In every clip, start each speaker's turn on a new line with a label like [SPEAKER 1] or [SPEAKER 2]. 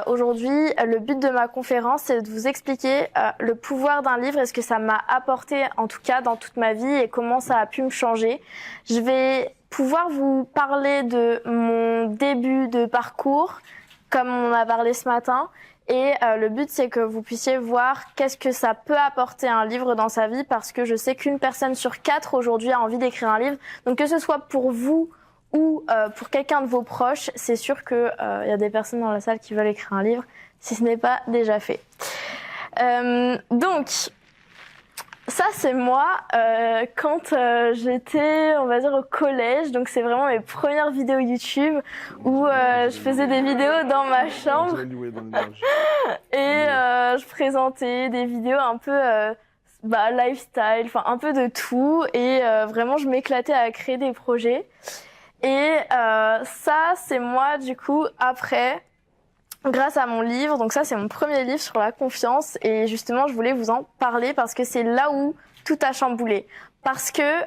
[SPEAKER 1] Aujourd'hui, le but de ma conférence, c'est de vous expliquer le pouvoir d'un livre et ce que ça m'a apporté, en tout cas dans toute ma vie, et comment ça a pu me changer. Je vais pouvoir vous parler de mon début de parcours, comme on a parlé ce matin, et le but, c'est que vous puissiez voir qu'est-ce que ça peut apporter un livre dans sa vie, parce que je sais qu'une personne sur 4 aujourd'hui a envie d'écrire un livre. Donc que ce soit pour vous ou pour quelqu'un de vos proches, c'est sûr que y a des personnes dans la salle qui veulent écrire un livre, si ce n'est pas déjà fait. Donc, ça c'est moi quand j'étais, on va dire, au collège. Donc c'est vraiment mes premières vidéos YouTube où je faisais des vidéos dans ma chambre et je présentais des vidéos un peu lifestyle, enfin un peu de tout, et vraiment je m'éclatais à créer des projets. Et ça, c'est moi, du coup, après, grâce à mon livre. Donc ça, c'est mon premier livre sur la confiance. Et justement, je voulais vous en parler parce que c'est là où tout a chamboulé. Parce que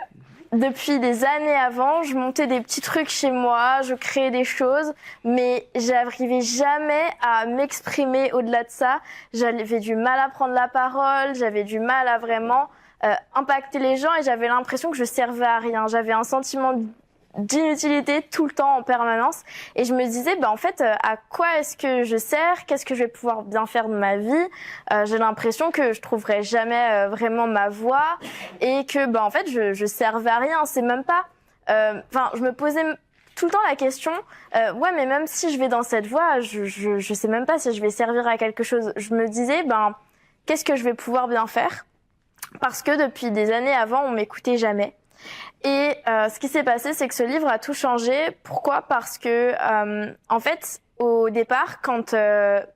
[SPEAKER 1] depuis des années avant, je montais des petits trucs chez moi, je créais des choses, mais j'arrivais jamais à m'exprimer au-delà de ça. J'avais du mal à prendre la parole, j'avais du mal à vraiment impacter les gens, et j'avais l'impression que je servais à rien. J'avais un sentiment d'inutilité tout le temps, en permanence, et je me disais en fait à quoi est-ce que je sers, qu'est-ce que je vais pouvoir bien faire de ma vie. J'ai l'impression que je trouverai jamais vraiment ma voie, et que en fait je servais à rien. C'est même pas je me posais tout le temps la question ouais, mais même si je vais dans cette voie, je sais même pas si je vais servir à quelque chose. Je me disais qu'est-ce que je vais pouvoir bien faire, parce que depuis des années avant on m'écoutait jamais. Et ce qui s'est passé, c'est que ce livre a tout changé. Pourquoi ? Parce que en fait, au départ, quand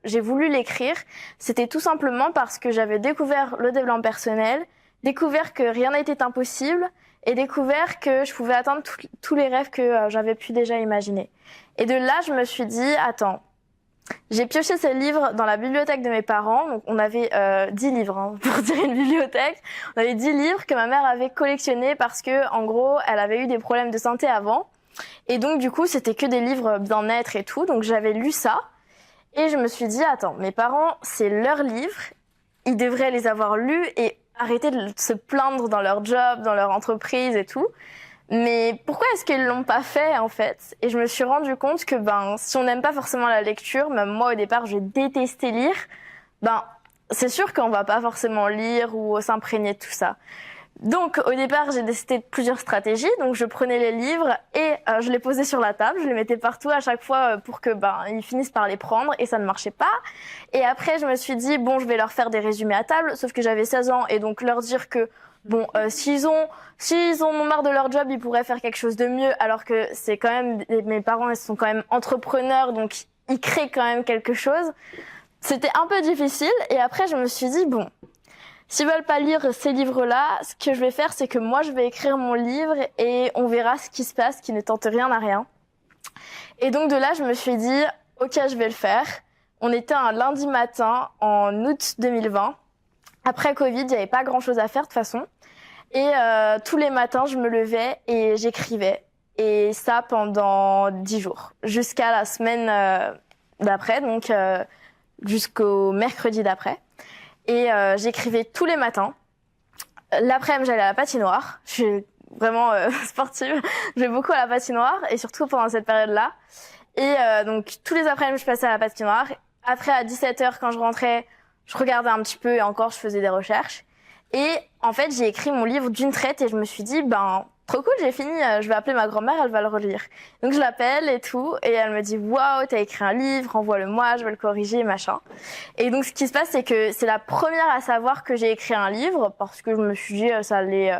[SPEAKER 1] j'ai voulu l'écrire, c'était tout simplement parce que j'avais découvert le développement personnel, découvert que rien n'était impossible, et découvert que je pouvais atteindre tous les rêves que j'avais pu déjà imaginer. Et de là, je me suis dit, attends, j'ai pioché ces livres dans la bibliothèque de mes parents. Donc on avait 10 livres, pour dire une bibliothèque. On avait 10 livres que ma mère avait collectionnés parce que, en gros, elle avait eu des problèmes de santé avant. Et donc, du coup, c'était que des livres bien-être et tout. Donc j'avais lu ça. Et je me suis dit, attends, mes parents, c'est leurs livres. Ils devraient les avoir lus et arrêter de se plaindre dans leur job, dans leur entreprise et tout. Mais pourquoi est-ce qu'ils l'ont pas fait, en fait ? Et je me suis rendu compte que si on n'aime pas forcément la lecture, même moi au départ je détestais lire, c'est sûr qu'on va pas forcément lire ou s'imprégner de tout ça. Donc au départ j'ai testé plusieurs stratégies. Donc je prenais les livres et je les posais sur la table, je les mettais partout à chaque fois pour que ils finissent par les prendre, et ça ne marchait pas. Et après je me suis dit je vais leur faire des résumés à table, sauf que j'avais 16 ans, et donc leur dire que s'ils ont marre de leur job, ils pourraient faire quelque chose de mieux, alors que c'est quand même, mes parents, ils sont quand même entrepreneurs, donc ils créent quand même quelque chose. C'était un peu difficile, et après je me suis dit s'ils veulent pas lire ces livres-là, ce que je vais faire, c'est que moi je vais écrire mon livre et on verra ce qui se passe, qui ne tente rien à rien. Et donc de là, je me suis dit ok, je vais le faire. On était un lundi matin en août 2020. Après Covid, il n'y avait pas grand-chose à faire de toute façon. Et tous les matins, je me levais et j'écrivais. Et ça pendant 10 jours. Jusqu'à la semaine d'après, donc jusqu'au mercredi d'après. Et j'écrivais tous les matins. L'après-midi, j'allais à la patinoire. Je suis vraiment sportive. Je vais beaucoup à la patinoire, et surtout pendant cette période-là. Et donc tous les après-midi, je passais à la patinoire. Après, à 17h, quand je rentrais, je regardais un petit peu, et encore, je faisais des recherches. Et en fait, j'ai écrit mon livre d'une traite, et je me suis dit, trop cool, j'ai fini, je vais appeler ma grand-mère, elle va le relire. Donc je l'appelle et tout, et elle me dit, waouh, t'as écrit un livre, envoie-le-moi, je vais le corriger, machin. Et donc ce qui se passe, c'est que c'est la première à savoir que j'ai écrit un livre, parce que je me suis dit, ça allait,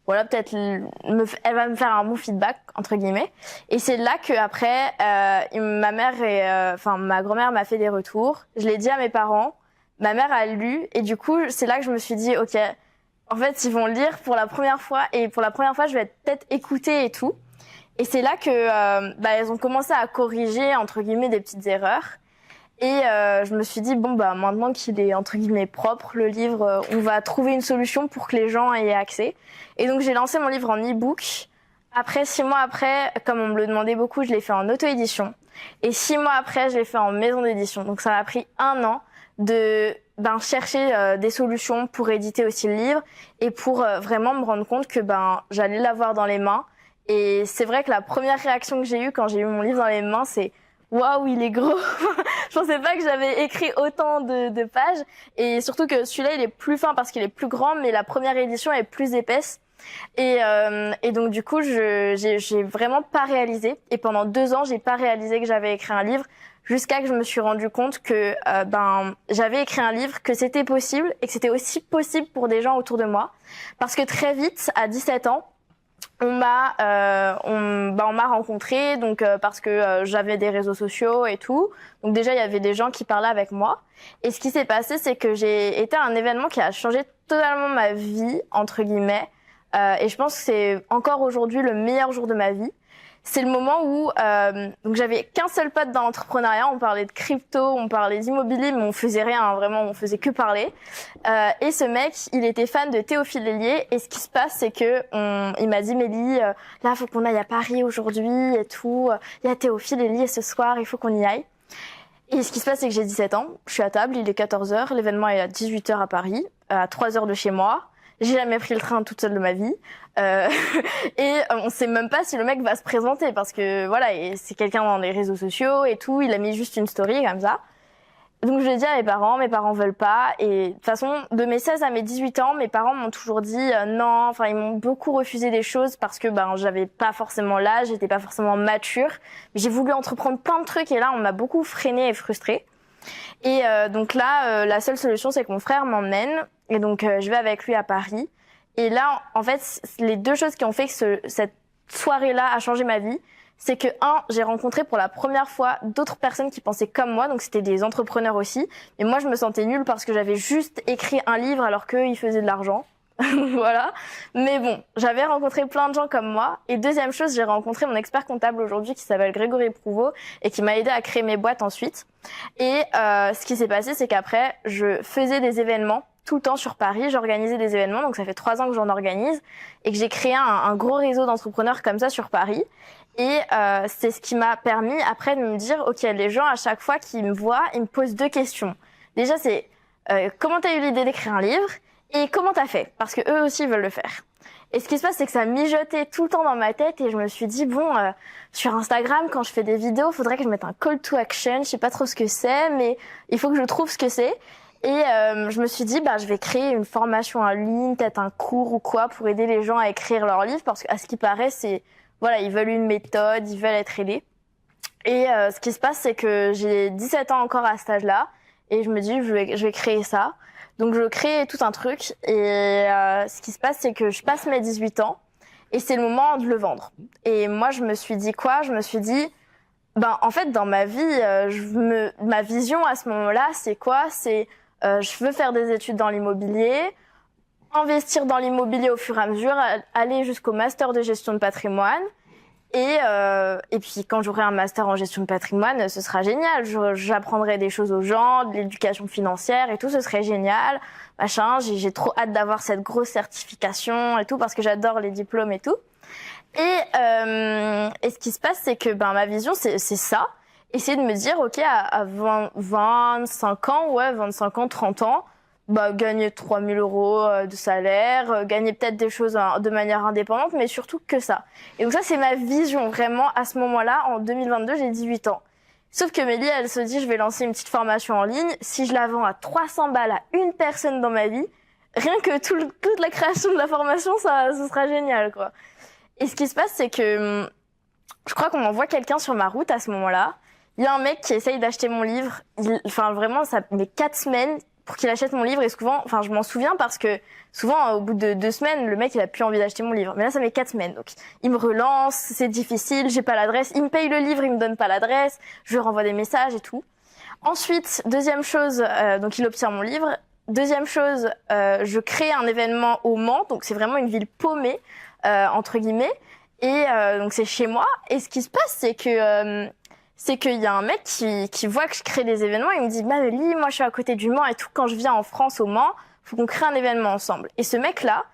[SPEAKER 1] peut-être, elle va me faire un bon feedback, entre guillemets. Et c'est là que après, ma mère ma grand-mère m'a fait des retours. Je l'ai dit à mes parents. Ma mère a lu, et du coup, c'est là que je me suis dit, ok, en fait, ils vont lire pour la première fois, et pour la première fois, je vais être peut-être écoutée et tout. Et c'est là que elles ont commencé à corriger, entre guillemets, des petites erreurs. Et je me suis dit, maintenant qu'il est, entre guillemets, propre, le livre, on va trouver une solution pour que les gens aient accès. Et donc, j'ai lancé mon livre en e-book Après, 6 mois après, comme on me le demandait beaucoup, je l'ai fait en auto-édition. Et 6 mois après, je l'ai fait en maison d'édition. Donc ça m'a pris 1 an de chercher des solutions pour éditer aussi le livre et pour vraiment me rendre compte que j'allais l'avoir dans les mains. Et c'est vrai que la première réaction que j'ai eue quand j'ai eu mon livre dans les mains, c'est waouh, il est gros. Je pensais pas que j'avais écrit autant de pages. Et surtout que celui-là, il est plus fin parce qu'il est plus grand, mais la première édition est plus épaisse. Et donc du coup, j'ai vraiment pas réalisé. Et pendant 2 ans, j'ai pas réalisé que j'avais écrit un livre jusqu'à que je me suis rendu compte que j'avais écrit un livre, que c'était possible et que c'était aussi possible pour des gens autour de moi. Parce que très vite, à 17 ans, on m'a rencontré donc parce que j'avais des réseaux sociaux et tout. Donc déjà il y avait des gens qui parlaient avec moi. Et ce qui s'est passé, c'est que j'ai été à un événement qui a changé totalement ma vie entre guillemets. Et je pense que c'est encore aujourd'hui le meilleur jour de ma vie. C'est le moment où donc j'avais qu'un seul pote dans l'entrepreneuriat. On parlait de crypto, on parlait d'immobilier, mais on faisait rien, hein, vraiment, on faisait que parler. Et ce mec, il était fan de Théophile Hélier. Et ce qui se passe, c'est que il m'a dit, Mélie, là, faut qu'on aille à Paris aujourd'hui et tout. Il y a Théophile Hélier ce soir, il faut qu'on y aille. Et ce qui se passe, c'est que j'ai 17 ans. Je suis à table, il est 14h. L'événement est à 18h à Paris, à 3 heures de chez moi. J'ai jamais pris le train toute seule de ma vie. Et on sait même pas si le mec va se présenter parce que voilà, et c'est quelqu'un dans les réseaux sociaux et tout. Il a mis juste une story comme ça. Donc je l'ai dit à mes parents veulent pas. Et de toute façon, de mes 16 à mes 18 ans, mes parents m'ont toujours dit non. Enfin, ils m'ont beaucoup refusé des choses parce que j'avais pas forcément l'âge, j'étais pas forcément mature. Mais j'ai voulu entreprendre plein de trucs et là, on m'a beaucoup freinée et frustrée. Et donc là, la seule solution, c'est que mon frère m'emmène. Et donc, je vais avec lui à Paris. Et là, en fait, les 2 choses qui ont fait que cette soirée-là a changé ma vie, c'est que, j'ai rencontré pour la première fois d'autres personnes qui pensaient comme moi. Donc, c'était des entrepreneurs aussi. Et moi, je me sentais nulle parce que j'avais juste écrit un livre alors qu'eux, ils faisaient de l'argent. Voilà. Mais bon, j'avais rencontré plein de gens comme moi. Et deuxième chose, j'ai rencontré mon expert comptable aujourd'hui qui s'appelle Grégory Prouveau et qui m'a aidé à créer mes boîtes ensuite. Et ce qui s'est passé, c'est qu'après, je faisais des événements tout le temps sur Paris. J'organisais des événements, donc ça fait 3 ans que j'en organise et que j'ai créé un gros réseau d'entrepreneurs comme ça sur Paris. Et c'est ce qui m'a permis après de me dire, ok, les gens à chaque fois qu'ils me voient, ils me posent 2 questions. Déjà, c'est comment t'as eu l'idée d'écrire un livre et comment t'as fait, parce que eux aussi veulent le faire. Et ce qui se passe, c'est que ça mijotait tout le temps dans ma tête et je me suis dit sur Instagram, quand je fais des vidéos, faudrait que je mette un call to action. Je sais pas trop ce que c'est, mais il faut que je trouve ce que c'est. Et je me suis dit, je vais créer une formation en ligne, peut-être un cours ou quoi, pour aider les gens à écrire leurs livres, parce qu'à ce qui paraît, ils veulent une méthode, ils veulent être aidés. Et ce qui se passe, c'est que j'ai 17 ans encore à cet âge-là, et je me dis, je vais créer ça. Donc je crée tout un truc, et ce qui se passe, c'est que je passe mes 18 ans, et c'est le moment de le vendre. Et moi, je me suis dit quoi? Je me suis dit, en fait, dans ma vie, ma vision à ce moment-là, c'est quoi? C'est je veux faire des études dans l'immobilier, investir dans l'immobilier au fur et à mesure, aller jusqu'au master de gestion de patrimoine. Et puis quand j'aurai un master en gestion de patrimoine, ce sera génial. J'apprendrai des choses aux gens, de l'éducation financière et tout, ce serait génial. Machin, j'ai trop hâte d'avoir cette grosse certification et tout parce que j'adore les diplômes et tout. Et ce qui se passe, c'est que ma vision, c'est ça. Et c'est de me dire, ok, à 25 ans, 25 ans, 30 ans, gagner 3 000 € de salaire, gagner peut-être des choses de manière indépendante, mais surtout que ça. Et donc ça, c'est ma vision vraiment à ce moment-là. En 2022, j'ai 18 ans. Sauf que Mélie, elle se dit, je vais lancer une petite formation en ligne. Si je la vends à 300 balles à une personne dans ma vie, rien que toute la création de la formation, ce sera génial, quoi. Et ce qui se passe, c'est que je crois qu'on m'envoie quelqu'un sur ma route à ce moment-là. Il y a un mec qui essaye d'acheter mon livre. Vraiment, ça met 4 semaines pour qu'il achète mon livre. Et souvent, je m'en souviens parce que souvent, au bout de 2 semaines, le mec, il a plus envie d'acheter mon livre. Mais là, ça met 4 semaines. Donc, il me relance, c'est difficile, j'ai pas l'adresse. Il me paye le livre, il me donne pas l'adresse. Je lui renvoie des messages et tout. Ensuite, deuxième chose, donc il obtient mon livre. Deuxième chose, je crée un événement au Mans. Donc, c'est vraiment une ville paumée, entre guillemets. Et donc, c'est chez moi. Et ce qui se passe, c'est qu'il y a un mec qui voit que je crée des événements, il me dit, Mélie, moi je suis à côté du Mans et tout, quand je viens en France au Mans, faut qu'on crée un événement ensemble. Et ce mec-là,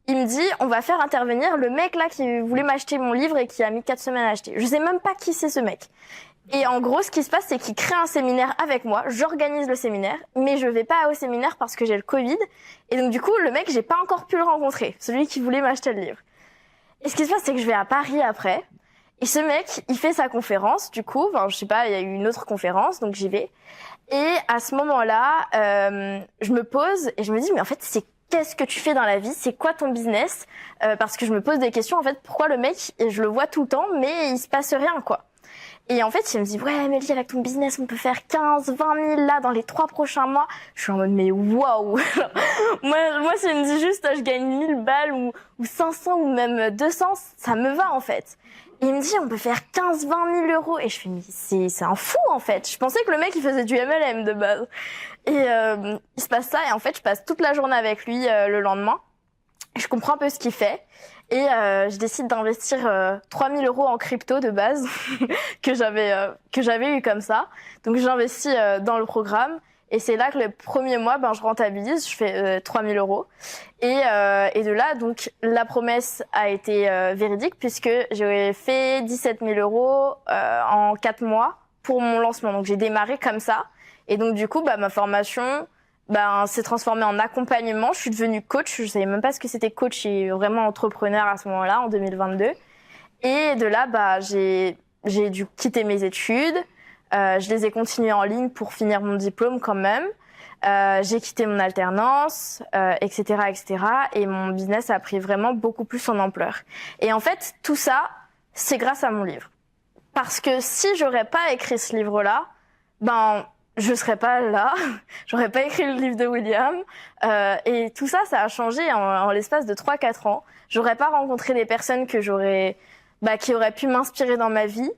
[SPEAKER 1] il me dit, on va faire intervenir le mec là qui voulait m'acheter mon livre et qui a mis 4 semaines à acheter. Je sais même pas qui c'est ce mec. Et en gros, ce qui se passe, c'est qu'il crée un séminaire avec moi. J'organise le séminaire, mais je vais pas au séminaire parce que j'ai le Covid. Et donc, du coup, le mec, j'ai pas encore pu le rencontrer. Celui qui voulait m'acheter le livre. Et ce qui se passe, c'est que je vais à Paris après. Et ce mec, il fait sa conférence, du coup. Enfin, je sais pas, il y a eu une autre conférence, donc j'y vais. Et à ce moment-là, je me pose et je me dis, mais en fait, qu'est-ce que tu fais dans la vie? C'est quoi ton business? Parce que je me pose des questions, en fait, pourquoi le mec, et je le vois tout le temps, mais il se passe rien, quoi. Et en fait, il me dit, ouais, Mélie, avec ton business, on peut faire 15, 20 000 là dans les 3 prochains mois. Je suis en mode, mais waouh! moi, s'il me dit juste, je gagne 1000 balles ou 500 ou même 200, ça me va, en fait. Et il me dit, on peut faire 15, 20 000 euros. Et je fais, mais c'est un fou, en fait. Je pensais que le mec, il faisait du MLM de base. Et il se passe ça. Et en fait, je passe toute la journée avec lui le lendemain. Je comprends un peu ce qu'il fait. Et je décide d'investir 3 000 euros en crypto de base que j'avais eu comme ça. Donc j'investis dans le programme et c'est là que le premier mois, je rentabilise, je fais 3 000 euros. Et de là, donc la promesse a été véridique puisque j'ai fait 17 000 euros en 4 mois pour mon lancement. Donc j'ai démarré comme ça. Et donc du coup, ma formation s'est transformée en accompagnement. Je suis devenue coach. Je savais même pas ce que c'était coach et vraiment entrepreneur à ce moment-là, en 2022. Et de là, j'ai dû quitter mes études. Je les ai continuées en ligne pour finir mon diplôme quand même. J'ai quitté mon alternance, etc., etc. Et mon business a pris vraiment beaucoup plus en ampleur. Et en fait, tout ça, c'est grâce à mon livre. Parce que si j'aurais pas écrit ce livre-là, je serais pas là, j'aurais pas écrit le livre de William, et tout ça, ça a changé en l'espace de 3-4 ans. J'aurais pas rencontré les personnes que qui auraient pu m'inspirer dans ma vie.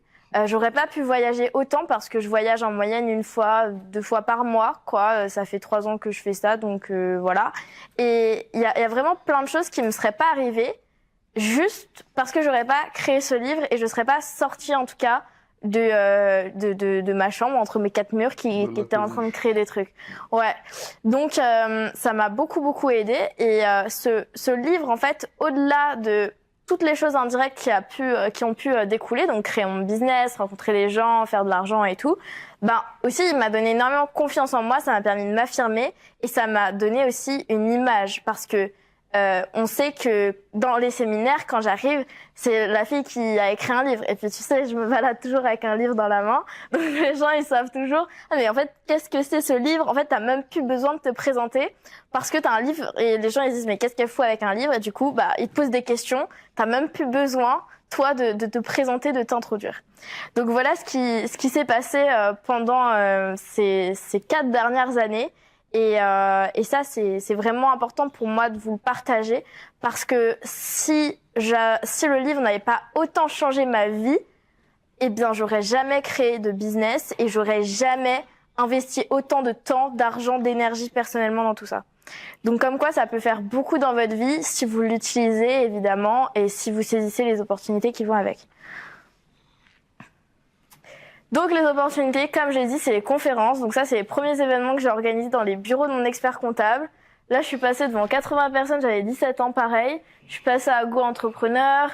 [SPEAKER 1] J'aurais pas pu voyager autant parce que je voyage en moyenne 1 fois, 2 fois par mois, quoi. Ça fait 3 ans que je fais ça, donc voilà. Et il y a vraiment plein de choses qui me seraient pas arrivées juste parce que j'aurais pas créé ce livre et je serais pas sortie en tout cas de ma chambre entre mes 4 murs qui étaient en train de créer des trucs. Ouais. Donc ça m'a beaucoup aidé et ce livre en fait, au-delà de toutes les choses indirectes qui ont pu découler, donc créer mon business, rencontrer des gens, faire de l'argent et tout, aussi il m'a donné énormément confiance en moi, ça m'a permis de m'affirmer et ça m'a donné aussi une image parce que on sait que dans les séminaires, quand j'arrive, c'est la fille qui a écrit un livre. Et puis tu sais, je me balade toujours avec un livre dans la main. Donc les gens, ils savent toujours, ah mais en fait, qu'est-ce que c'est ce livre? En fait, t'as même plus besoin de te présenter parce que t'as un livre. Et les gens, ils disent, mais qu'est-ce qu'elle fout avec un livre? Et du coup, ils te posent des questions. T'as même plus besoin, toi, de te présenter, de t'introduire. Donc voilà ce qui s'est passé pendant ces 4 dernières années. Et ça, c'est vraiment important pour moi de vous le partager parce que si le livre n'avait pas autant changé ma vie, j'aurais jamais créé de business et j'aurais jamais investi autant de temps, d'argent, d'énergie personnellement dans tout ça. Donc comme quoi, ça peut faire beaucoup dans votre vie si vous l'utilisez évidemment et si vous saisissez les opportunités qui vont avec. Donc les opportunités, comme j'ai dit, c'est les conférences. Donc ça, c'est les premiers événements que j'ai organisés dans les bureaux de mon expert comptable. Là, je suis passée devant 80 personnes, j'avais 17 ans pareil. Je suis passée à Go Entrepreneur,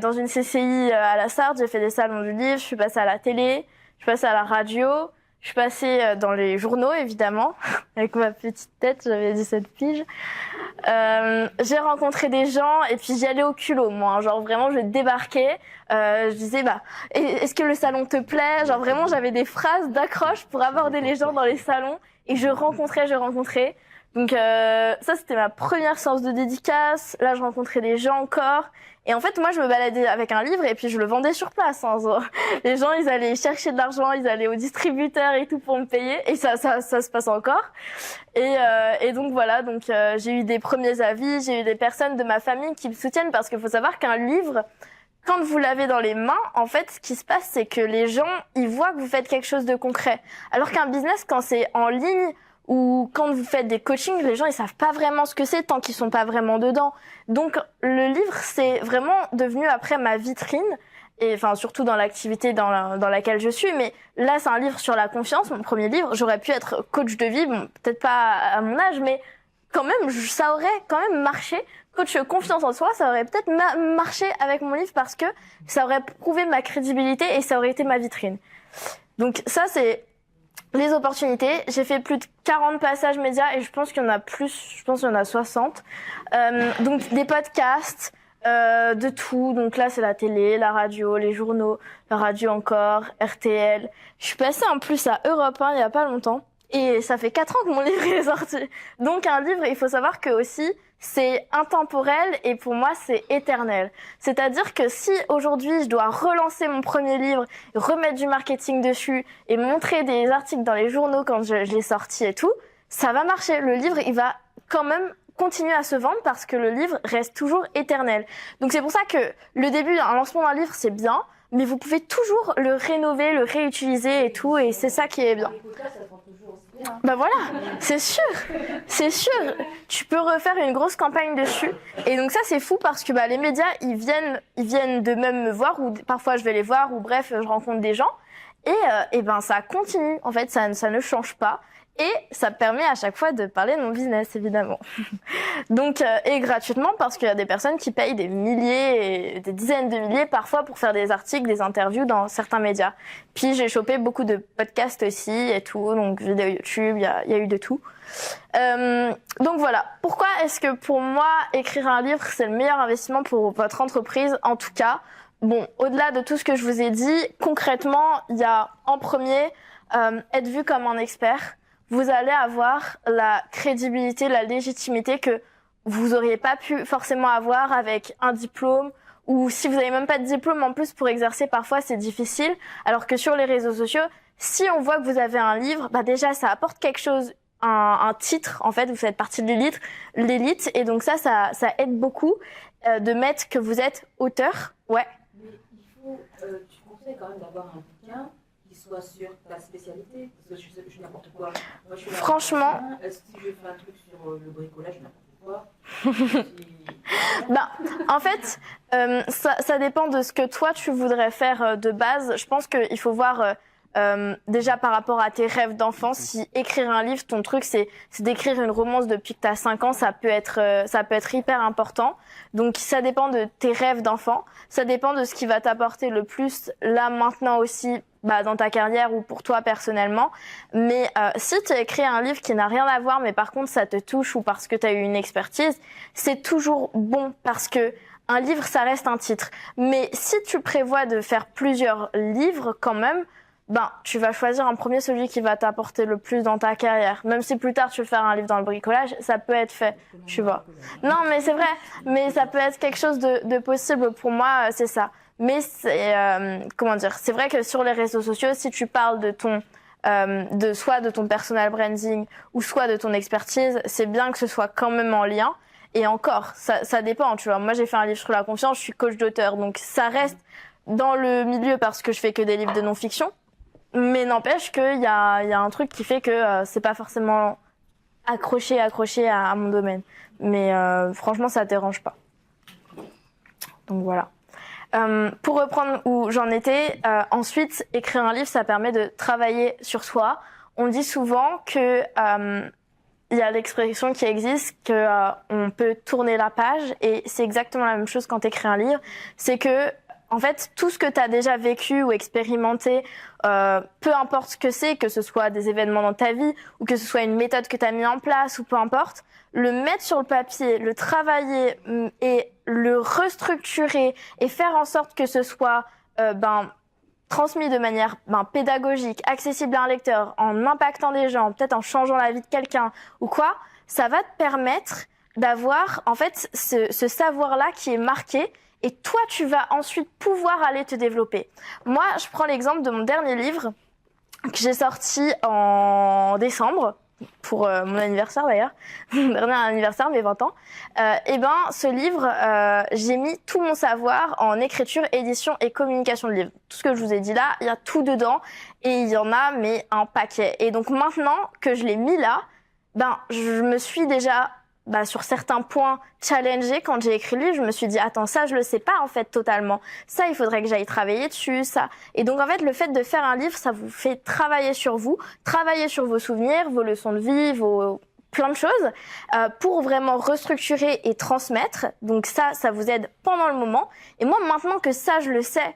[SPEAKER 1] dans une CCI à la Sarthe, j'ai fait des salons du livre, je suis passée à la télé, je suis passée à la radio, je suis passée dans les journaux évidemment, avec ma petite tête, j'avais 17 piges. J'ai rencontré des gens et puis j'y allais au culot moi, genre vraiment je débarquais, je disais est-ce que le salon te plaît, genre vraiment j'avais des phrases d'accroche pour aborder les gens dans les salons et je rencontrais. Donc ça c'était ma première séance de dédicace, là je rencontrais des gens encore. Et en fait, moi, je me baladais avec un livre et puis je le vendais sur place. Les gens, ils allaient chercher de l'argent, ils allaient au distributeur et tout pour me payer. Et ça se passe encore. Et donc voilà, j'ai eu des premiers avis, j'ai eu des personnes de ma famille qui me soutiennent parce qu'il faut savoir qu'un livre, quand vous l'avez dans les mains, en fait, ce qui se passe, c'est que les gens, ils voient que vous faites quelque chose de concret. Alors qu'un business, quand c'est en ligne, ou quand vous faites des coachings, les gens ils savent pas vraiment ce que c'est tant qu'ils sont pas vraiment dedans. Donc le livre c'est vraiment devenu après ma vitrine et enfin surtout dans l'activité dans laquelle je suis. Mais là c'est un livre sur la confiance, mon premier livre. J'aurais pu être coach de vie, bon peut-être pas à mon âge, mais quand même ça aurait quand même marché coach confiance en soi, ça aurait peut-être marché avec mon livre parce que ça aurait prouvé ma crédibilité et ça aurait été ma vitrine. Donc ça, c'est les opportunités. J'ai fait plus de 40 passages médias et je pense qu'il y en a plus, je pense qu'il y en a 60. Donc des podcasts, de tout. Donc là, c'est la télé, la radio, les journaux, la radio encore, RTL. Je suis passée en plus à Europe 1 il y a pas longtemps. Et ça fait 4 ans que mon livre est sorti. Donc un livre, il faut savoir que aussi, c'est intemporel et pour moi, c'est éternel. C'est-à-dire que si aujourd'hui, je dois relancer mon premier livre, remettre du marketing dessus et montrer des articles dans les journaux quand je l'ai sorti et tout, ça va marcher. Le livre, il va quand même continuer à se vendre parce que le livre reste toujours éternel. Donc c'est pour ça que le début, un lancement d'un livre, c'est bien, mais vous pouvez toujours le rénover, le réutiliser et tout, et c'est ça qui est bien. Bah voilà, c'est sûr. Tu peux refaire une grosse campagne dessus. Et donc ça c'est fou parce que les médias ils viennent de même me voir ou parfois je vais les voir ou bref je rencontre des gens et ça continue. En fait ça ne change pas. Et ça me permet à chaque fois de parler de mon business, évidemment. Donc, et gratuitement, parce qu'il y a des personnes qui payent des milliers et des dizaines de milliers parfois pour faire des articles, des interviews dans certains médias. Puis j'ai chopé beaucoup de podcasts aussi et tout, donc vidéos YouTube, il y a eu de tout. Donc voilà. Pourquoi est-ce que pour moi, écrire un livre, c'est le meilleur investissement pour votre entreprise, en tout cas? Bon, au-delà de tout ce que je vous ai dit, concrètement, il y a en premier, être vu comme un expert. Vous allez avoir la crédibilité, la légitimité que vous auriez pas pu forcément avoir avec un diplôme ou si vous avez même pas de diplôme en plus pour exercer parfois c'est difficile. Alors que sur les réseaux sociaux, si on voit que vous avez un livre, déjà ça apporte quelque chose, un titre en fait, vous faites partie de l'élite et donc ça aide beaucoup de mettre que vous êtes auteur. Ouais.
[SPEAKER 2] Mais il faut, tu conseilles quand même d'avoir un bouquin qui soit sur ta spécialité, parce que je suis n'importe quoi. Moi, je suis
[SPEAKER 1] franchement,
[SPEAKER 2] si je fais un truc sur le bricolage, n'importe quoi.
[SPEAKER 1] En fait, ça dépend de ce que toi tu voudrais faire de base. Je pense qu'il faut voir déjà par rapport à tes rêves d'enfant, si écrire un livre, ton truc c'est d'écrire une romance depuis que tu as 5 ans, ça peut être hyper important. Donc ça dépend de tes rêves d'enfant, ça dépend de ce qui va t'apporter le plus là maintenant aussi dans ta carrière ou pour toi personnellement. Mais si tu as écrit un livre qui n'a rien à voir mais par contre ça te touche ou parce que tu as eu une expertise, c'est toujours bon parce que un livre ça reste un titre. Mais si tu prévois de faire plusieurs livres quand même, tu vas choisir en premier celui qui va t'apporter le plus dans ta carrière. Même si plus tard tu veux faire un livre dans le bricolage, ça peut être fait, tu vois. Non, mais c'est vrai, mais ça peut être quelque chose de possible pour moi, c'est ça. Mais c'est, c'est vrai que sur les réseaux sociaux, si tu parles de soit de ton personal branding ou soit de ton expertise, c'est bien que ce soit quand même en lien. Et encore, ça dépend, tu vois. Moi, j'ai fait un livre sur la confiance, je suis coach d'auteur, donc ça reste dans le milieu parce que je fais que des livres de non-fiction. Mais n'empêche qu'il y a un truc qui fait que c'est pas forcément accroché à mon domaine. Mais franchement, ça te dérange pas. Donc voilà. Pour reprendre où j'en étais, ensuite, écrire un livre, ça permet de travailler sur soi. On dit souvent que il y a l'expression qui existe que on peut tourner la page et c'est exactement la même chose quand tu écris un livre. C'est que en fait, tout ce que tu as déjà vécu ou expérimenté, peu importe ce que c'est, que ce soit des événements dans ta vie ou que ce soit une méthode que tu as mis en place ou peu importe, le mettre sur le papier, le travailler et le restructurer et faire en sorte que ce soit transmis de manière pédagogique, accessible à un lecteur, en impactant des gens, peut-être en changeant la vie de quelqu'un ou quoi, ça va te permettre d'avoir en fait ce savoir-là qui est marqué. Et toi, tu vas ensuite pouvoir aller te développer. Moi, je prends l'exemple de mon dernier livre que j'ai sorti en décembre, pour mon anniversaire d'ailleurs, mon dernier anniversaire, mes 20 ans. Ce livre, j'ai mis tout mon savoir en écriture, édition et communication de livre. Tout ce que je vous ai dit là, il y a tout dedans et il y en a mais un paquet. Et donc maintenant que je l'ai mis là, je me suis déjà sur certains points challengés quand j'ai écrit le livre, je me suis dit attends, ça je le sais pas en fait totalement. Ça il faudrait que j'aille travailler dessus, ça. Et donc en fait le fait de faire un livre, ça vous fait travailler sur vous, travailler sur vos souvenirs, vos leçons de vie, plein de choses pour vraiment restructurer et transmettre. Donc ça vous aide pendant le moment. Et moi, maintenant que ça, je le sais,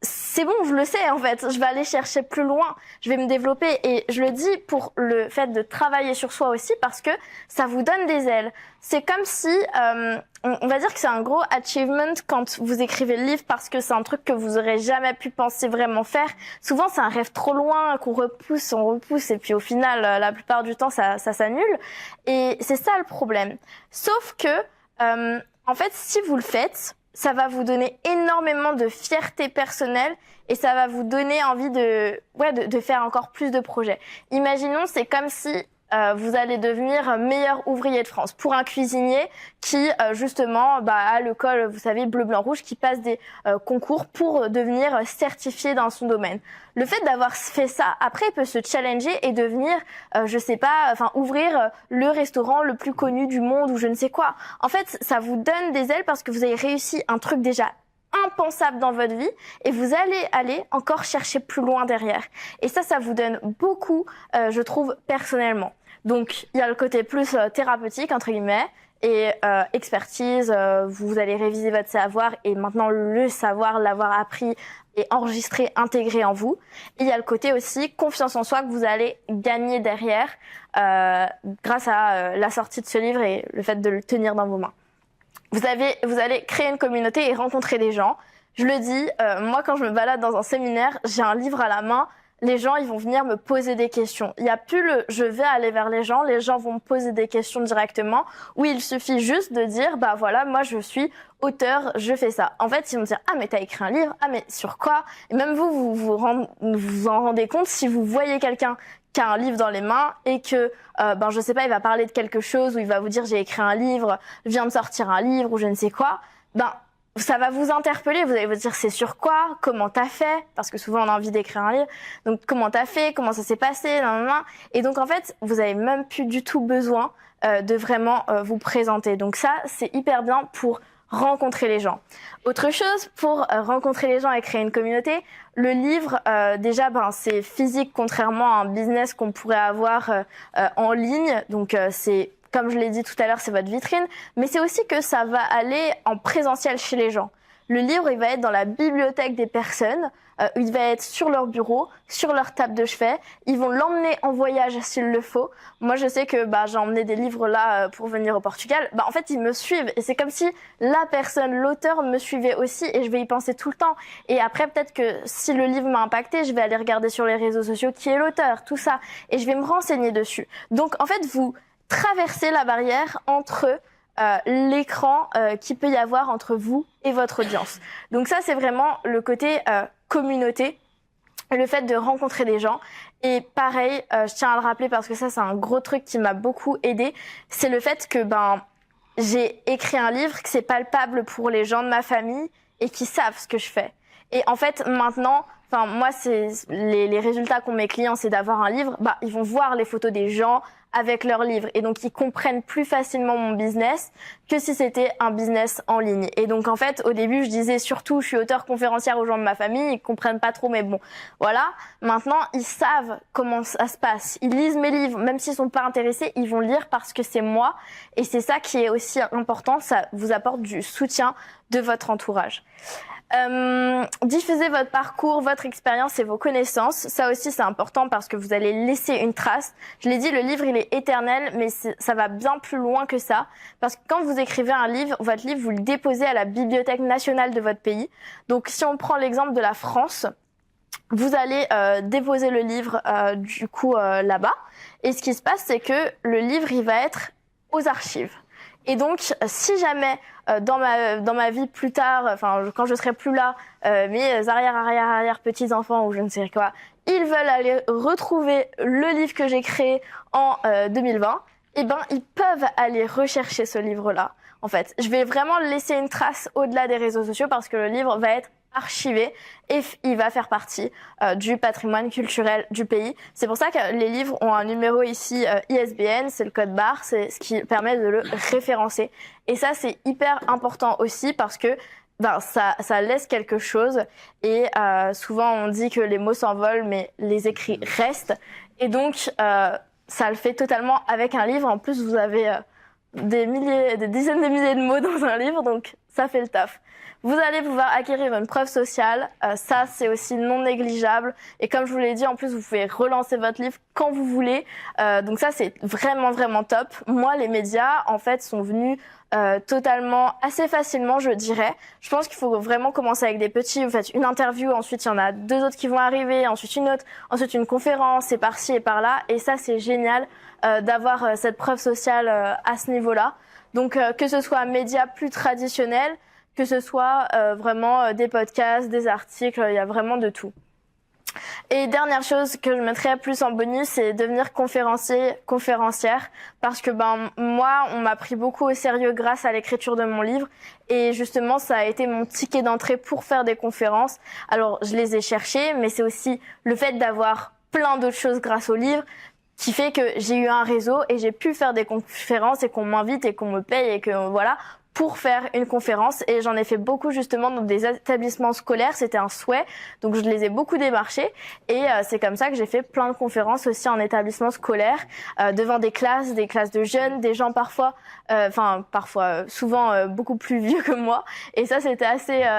[SPEAKER 1] c'est bon, je le sais en fait. Je vais aller chercher plus loin, je vais me développer et je le dis pour le fait de travailler sur soi aussi parce que ça vous donne des ailes. C'est comme si, on va dire que c'est un gros achievement quand vous écrivez le livre parce que c'est un truc que vous aurez jamais pu penser vraiment faire. Souvent, c'est un rêve trop loin qu'on repousse, on repousse et puis au final, la plupart du temps, ça s'annule. Et c'est ça le problème. Sauf que, en fait, si vous le faites, ça va vous donner énormément de fierté personnelle et ça va vous donner envie de faire encore plus de projets. Imaginons, c'est comme si vous allez devenir meilleur ouvrier de France pour un cuisinier qui justement a le col, vous savez, bleu, blanc, rouge, qui passe des concours pour devenir certifié dans son domaine. Le fait d'avoir fait ça, après, il peut se challenger et devenir, ouvrir le restaurant le plus connu du monde ou je ne sais quoi. En fait, ça vous donne des ailes parce que vous avez réussi un truc déjà impensable dans votre vie et vous allez aller encore chercher plus loin derrière. Et ça vous donne beaucoup, je trouve, personnellement. Donc, il y a le côté plus thérapeutique, entre guillemets, et expertise. Vous allez réviser votre savoir et maintenant le savoir, l'avoir appris et enregistré, intégré en vous. Et il y a le côté aussi confiance en soi que vous allez gagner derrière grâce à la sortie de ce livre et le fait de le tenir dans vos mains. Vous allez créer une communauté et rencontrer des gens. Je le dis, moi quand je me balade dans un séminaire, j'ai un livre à la main, les gens ils vont venir me poser des questions. Il n'y a plus le je vais aller vers les gens vont me poser des questions directement, où il suffit juste de dire voilà, moi je suis auteur, je fais ça. En fait, ils vont dire ah mais t'as écrit un livre, ah mais sur quoi? Et même vous en rendez compte si vous voyez quelqu'un qui a un livre dans les mains et que je sais pas, il va parler de quelque chose ou il va vous dire j'ai écrit un livre, je viens de sortir un livre ou je ne sais quoi, ça va vous interpeller, vous allez vous dire c'est sur quoi, comment t'as fait, parce que souvent on a envie d'écrire un livre, donc comment t'as fait, comment ça s'est passé, et donc en fait vous avez même plus du tout besoin de vraiment vous présenter. Donc ça c'est hyper bien pour rencontrer les gens. Autre chose, pour rencontrer les gens et créer une communauté, le livre, déjà, c'est physique, contrairement à un business qu'on pourrait avoir en ligne. Donc, c'est, comme je l'ai dit tout à l'heure, c'est votre vitrine. Mais c'est aussi que ça va aller en présentiel chez les gens. Le livre, il va être dans la bibliothèque des personnes. Il va être sur leur bureau, sur leur table de chevet. Ils vont l'emmener en voyage s'il le faut. Moi, je sais que j'ai emmené des livres là pour venir au Portugal. En fait, ils me suivent et c'est comme si la personne, l'auteur, me suivait aussi et je vais y penser tout le temps. Et après, peut-être que si le livre m'a impacté, je vais aller regarder sur les réseaux sociaux qui est l'auteur, tout ça, et je vais me renseigner dessus. Donc, en fait, vous traversez la barrière entre l'écran qu'il peut y avoir entre vous et votre audience. Donc ça, c'est vraiment le côté communauté, le fait de rencontrer des gens. Et pareil, je tiens à le rappeler parce que ça, c'est un gros truc qui m'a beaucoup aidé, c'est le fait que j'ai écrit un livre, que c'est palpable pour les gens de ma famille et qui savent ce que je fais. Et en fait, maintenant, moi, c'est les résultats qu'ont mes clients, c'est d'avoir un livre. Ils vont voir les photos des gens avec leur livre et donc ils comprennent plus facilement mon business que si c'était un business en ligne. Et donc en fait, au début, je disais surtout, je suis auteure conférencière aux gens de ma famille, ils comprennent pas trop, mais bon, voilà. Maintenant, ils savent comment ça se passe. Ils lisent mes livres, même s'ils sont pas intéressés, ils vont lire parce que c'est moi. Et c'est ça qui est aussi important, ça vous apporte du soutien de votre entourage. Diffuser votre parcours, votre expérience et vos connaissances, ça aussi c'est important parce que vous allez laisser une trace. Je l'ai dit, le livre il est éternel, mais ça va bien plus loin que ça, parce que quand vous écrivez un livre, votre livre vous le déposez à la Bibliothèque nationale de votre pays. Donc si on prend l'exemple de la France, vous allez déposer le livre là-bas, et ce qui se passe c'est que le livre il va être aux archives. Et donc, si jamais dans ma vie plus tard, quand je serai plus là, mes arrière petits enfants ou je ne sais quoi, ils veulent aller retrouver le livre que j'ai créé en 2020, ils peuvent aller rechercher ce livre-là. En fait, je vais vraiment laisser une trace au-delà des réseaux sociaux parce que le livre va être archivé et il va faire partie du patrimoine culturel du pays. C'est pour ça que les livres ont un numéro ici ISBN, c'est le code barre, c'est ce qui permet de le référencer. Et ça, c'est hyper important aussi parce que ça laisse quelque chose et souvent on dit que les mots s'envolent mais les écrits restent. Et donc ça le fait totalement avec un livre. En plus, vous avez des dizaines de milliers de mots dans un livre, donc ça fait le taf. Vous allez pouvoir acquérir une preuve sociale, ça c'est aussi non négligeable. Et comme je vous l'ai dit, en plus vous pouvez relancer votre livre quand vous voulez. Donc ça c'est vraiment vraiment top. Moi les médias en fait sont venus totalement assez facilement je dirais. Je pense qu'il faut vraiment commencer avec des petits. Vous faites une interview, ensuite il y en a 2 autres qui vont arriver, ensuite une autre, ensuite une conférence et par-ci et par-là. Et ça c'est génial d'avoir cette preuve sociale à ce niveau-là. Donc que ce soit un média plus traditionnel, que ce soit vraiment des podcasts, des articles, il y a vraiment de tout. Et dernière chose que je mettrais plus en bonus, c'est devenir conférencière, parce que moi, on m'a pris beaucoup au sérieux grâce à l'écriture de mon livre, et justement, ça a été mon ticket d'entrée pour faire des conférences. Alors, je les ai cherchées, mais c'est aussi le fait d'avoir plein d'autres choses grâce au livre qui fait que j'ai eu un réseau et j'ai pu faire des conférences et qu'on m'invite et qu'on me paye et que voilà, pour faire une conférence. Et j'en ai fait beaucoup justement dans des établissements scolaires, c'était un souhait, donc je les ai beaucoup démarchés et c'est comme ça que j'ai fait plein de conférences aussi en établissement scolaire, devant des classes de jeunes, des gens souvent beaucoup plus vieux que moi, et ça c'était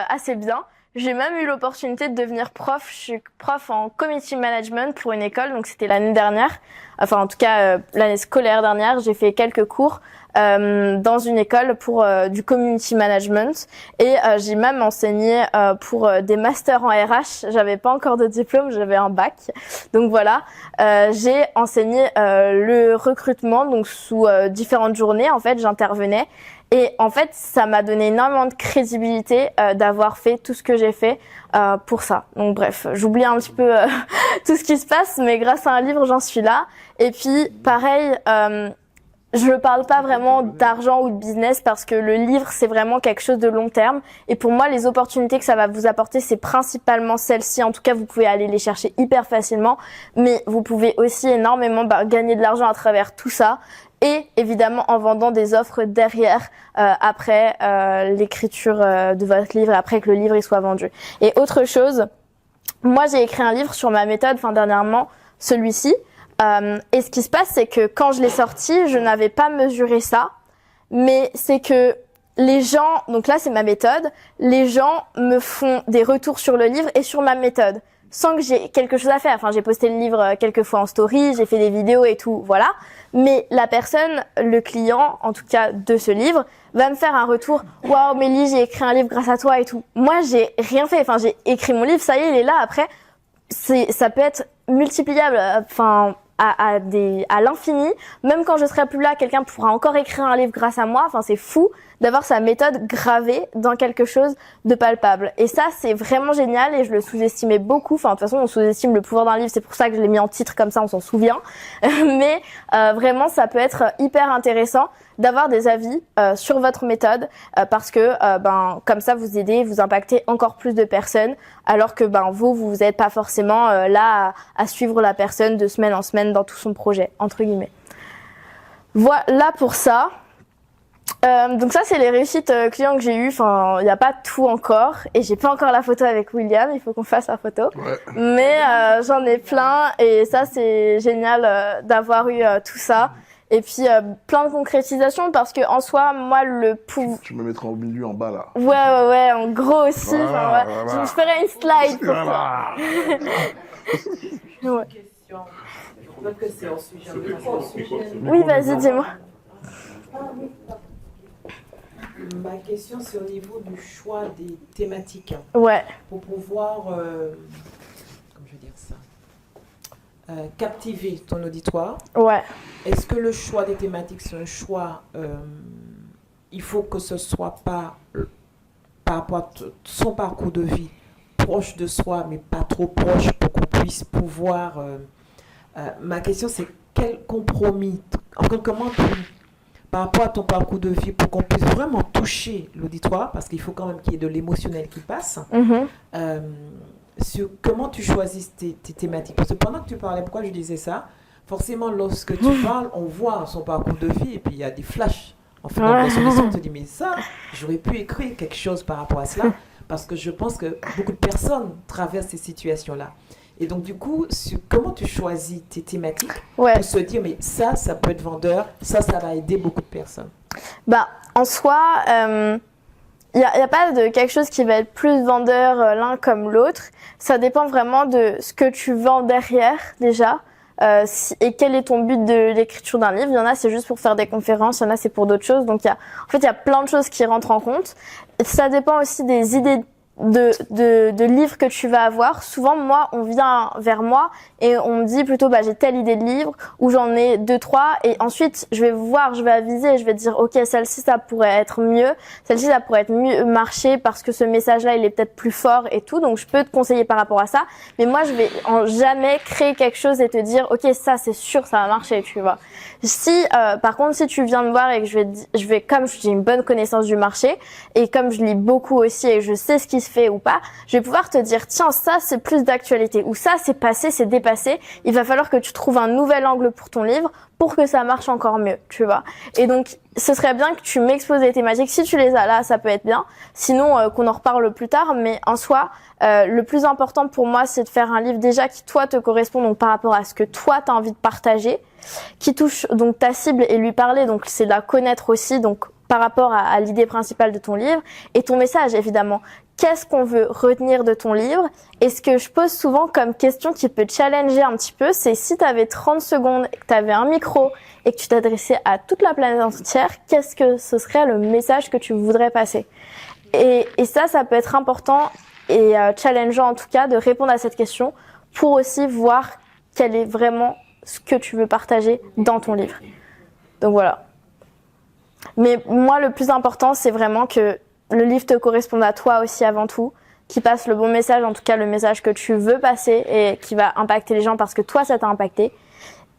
[SPEAKER 1] assez bien. J'ai même eu l'opportunité de devenir prof. Je suis prof en community management pour une école, donc c'était l'année dernière. Enfin, en tout cas, l'année scolaire dernière, j'ai fait quelques cours dans une école pour du community management et j'ai même enseigné pour des masters en RH. J'avais pas encore de diplôme, j'avais un bac. Donc voilà, j'ai enseigné le recrutement donc sous différentes journées. En fait, j'intervenais. Et en fait, ça m'a donné énormément de crédibilité d'avoir fait tout ce que j'ai fait pour ça. Donc bref, j'oublie un petit peu tout ce qui se passe, mais grâce à un livre, j'en suis là. Et puis, pareil, je ne parle pas vraiment d'argent ou de business parce que le livre, c'est vraiment quelque chose de long terme. Et pour moi, les opportunités que ça va vous apporter, c'est principalement celles-ci. En tout cas, vous pouvez aller les chercher hyper facilement, mais vous pouvez aussi énormément gagner de l'argent à travers tout ça. Et évidemment en vendant des offres derrière après l'écriture de votre livre, après que le livre il soit vendu. Et autre chose, moi j'ai écrit un livre sur ma méthode, dernièrement celui-ci. Et ce qui se passe, c'est que quand je l'ai sorti, je n'avais pas mesuré ça, mais c'est que les gens, donc là c'est ma méthode, les gens me font des retours sur le livre et sur ma méthode, sans que j'ai quelque chose à faire. Enfin, j'ai posté le livre quelques fois en story, j'ai fait des vidéos et tout, voilà. Mais la personne, le client, en tout cas de ce livre, va me faire un retour. Waouh, Mélie, j'ai écrit un livre grâce à toi et tout. Moi, j'ai rien fait. Enfin, j'ai écrit mon livre, ça y est, il est là. Après, ça peut être multipliable. À l'infini. Même quand je serai plus là, quelqu'un pourra encore écrire un livre grâce à moi. Enfin, c'est fou d'avoir sa méthode gravée dans quelque chose de palpable. Et ça, c'est vraiment génial et je le sous-estimais beaucoup. Enfin, de toute façon, on sous-estime le pouvoir d'un livre. C'est pour ça que je l'ai mis en titre comme ça, on s'en souvient. Mais vraiment, ça peut être hyper intéressant d'avoir des avis sur votre méthode parce que comme ça, vous aidez, vous impactez encore plus de personnes alors que vous n'êtes pas forcément là à suivre la personne de semaine en semaine dans tout son projet, entre guillemets. Voilà pour ça. Donc ça, c'est les réussites clients que j'ai eues. Enfin, il n'y a pas tout encore. Et j'ai pas encore la photo avec William. Il faut qu'on fasse la photo. Ouais. Mais j'en ai plein. Et ça, c'est génial d'avoir eu tout ça. Et puis, plein de concrétisation parce que en soi, moi,
[SPEAKER 3] Tu me mettras au milieu en bas, là.
[SPEAKER 1] Ouais, en gros aussi. Voilà. Je ferai une slide pour toi.
[SPEAKER 2] Ouais. Question. Je crois que c'est au sujet.
[SPEAKER 1] Oui, vas-y, dis-moi.
[SPEAKER 2] Ma question, c'est au niveau du choix des thématiques.
[SPEAKER 1] Ouais.
[SPEAKER 2] Pour pouvoir, comment je vais dire ça, captiver ton auditoire.
[SPEAKER 1] Ouais.
[SPEAKER 2] Est-ce que le choix des thématiques, c'est un choix, il faut que ce soit pas par rapport à son parcours de vie, proche de soi, mais pas trop proche pour qu'on puisse pouvoir... ma question, c'est quel compromis, comment tu... par rapport à ton parcours de vie pour qu'on puisse vraiment toucher l'auditoire, parce qu'il faut quand même qu'il y ait de l'émotionnel qui passe, sur comment tu choisis tes thématiques. Parce que pendant que tu parlais, pourquoi je disais ça, forcément, lorsque tu parles, on voit son parcours de vie et puis il y a des flashs. En fait, on se dit, mais ça, j'aurais pu écrire quelque chose par rapport à cela, parce que je pense que beaucoup de personnes traversent ces situations-là. Et donc, du coup, comment tu choisis tes thématiques
[SPEAKER 1] Ouais.
[SPEAKER 2] pour se dire, mais ça peut être vendeur, ça va aider beaucoup de personnes?
[SPEAKER 1] Bah, en soi, y a pas de quelque chose qui va être plus vendeur l'un comme l'autre. Ça dépend vraiment de ce que tu vends derrière, déjà. Et quel est ton but de l'écriture d'un livre. Il y en a, c'est juste pour faire des conférences, il y en a, c'est pour d'autres choses. Donc, il y a plein de choses qui rentrent en compte. Ça dépend aussi des idées de livres que tu vas avoir. Souvent, moi, on vient vers moi et on me dit plutôt, j'ai telle idée de livre ou j'en ai 2, 3 et ensuite, je vais voir, je vais aviser et je vais dire, ok, celle-ci, ça pourrait être mieux. Celle-ci, ça pourrait être mieux marcher parce que ce message-là, il est peut-être plus fort et tout. Donc, je peux te conseiller par rapport à ça. Mais moi, je vais jamais créer quelque chose et te dire, ok, ça, c'est sûr, ça va marcher, tu vois. Par contre, si tu viens me voir et que je vais, comme j'ai une bonne connaissance du marché et comme je lis beaucoup aussi et je sais ce qui se fait ou pas, je vais pouvoir te dire, tiens, ça, c'est plus d'actualité ou ça, c'est passé, c'est dépassé. Il va falloir que tu trouves un nouvel angle pour ton livre pour que ça marche encore mieux, tu vois. Et donc, ce serait bien que tu m'exposes les thématiques. Si tu les as là, ça peut être bien. Sinon, qu'on en reparle plus tard. Mais en soi, le plus important pour moi, c'est de faire un livre déjà qui, toi, te correspond, donc par rapport à ce que toi, tu as envie de partager, qui touche donc ta cible et lui parler. Donc, c'est de la connaître aussi, donc par rapport à l'idée principale de ton livre et ton message, évidemment. Qu'est-ce qu'on veut retenir de ton livre? Et ce que je pose souvent comme question qui peut challenger un petit peu, c'est si tu avais 30 secondes, que tu avais un micro et que tu t'adressais à toute la planète entière, qu'est-ce que ce serait le message que tu voudrais passer? Et ça peut être important et challengeant en tout cas de répondre à cette question pour aussi voir quel est vraiment ce que tu veux partager dans ton livre. Donc voilà. Mais moi, le plus important, c'est vraiment que le livre te corresponde à toi aussi avant tout, qui passe le bon message, en tout cas le message que tu veux passer et qui va impacter les gens parce que toi, ça t'a impacté.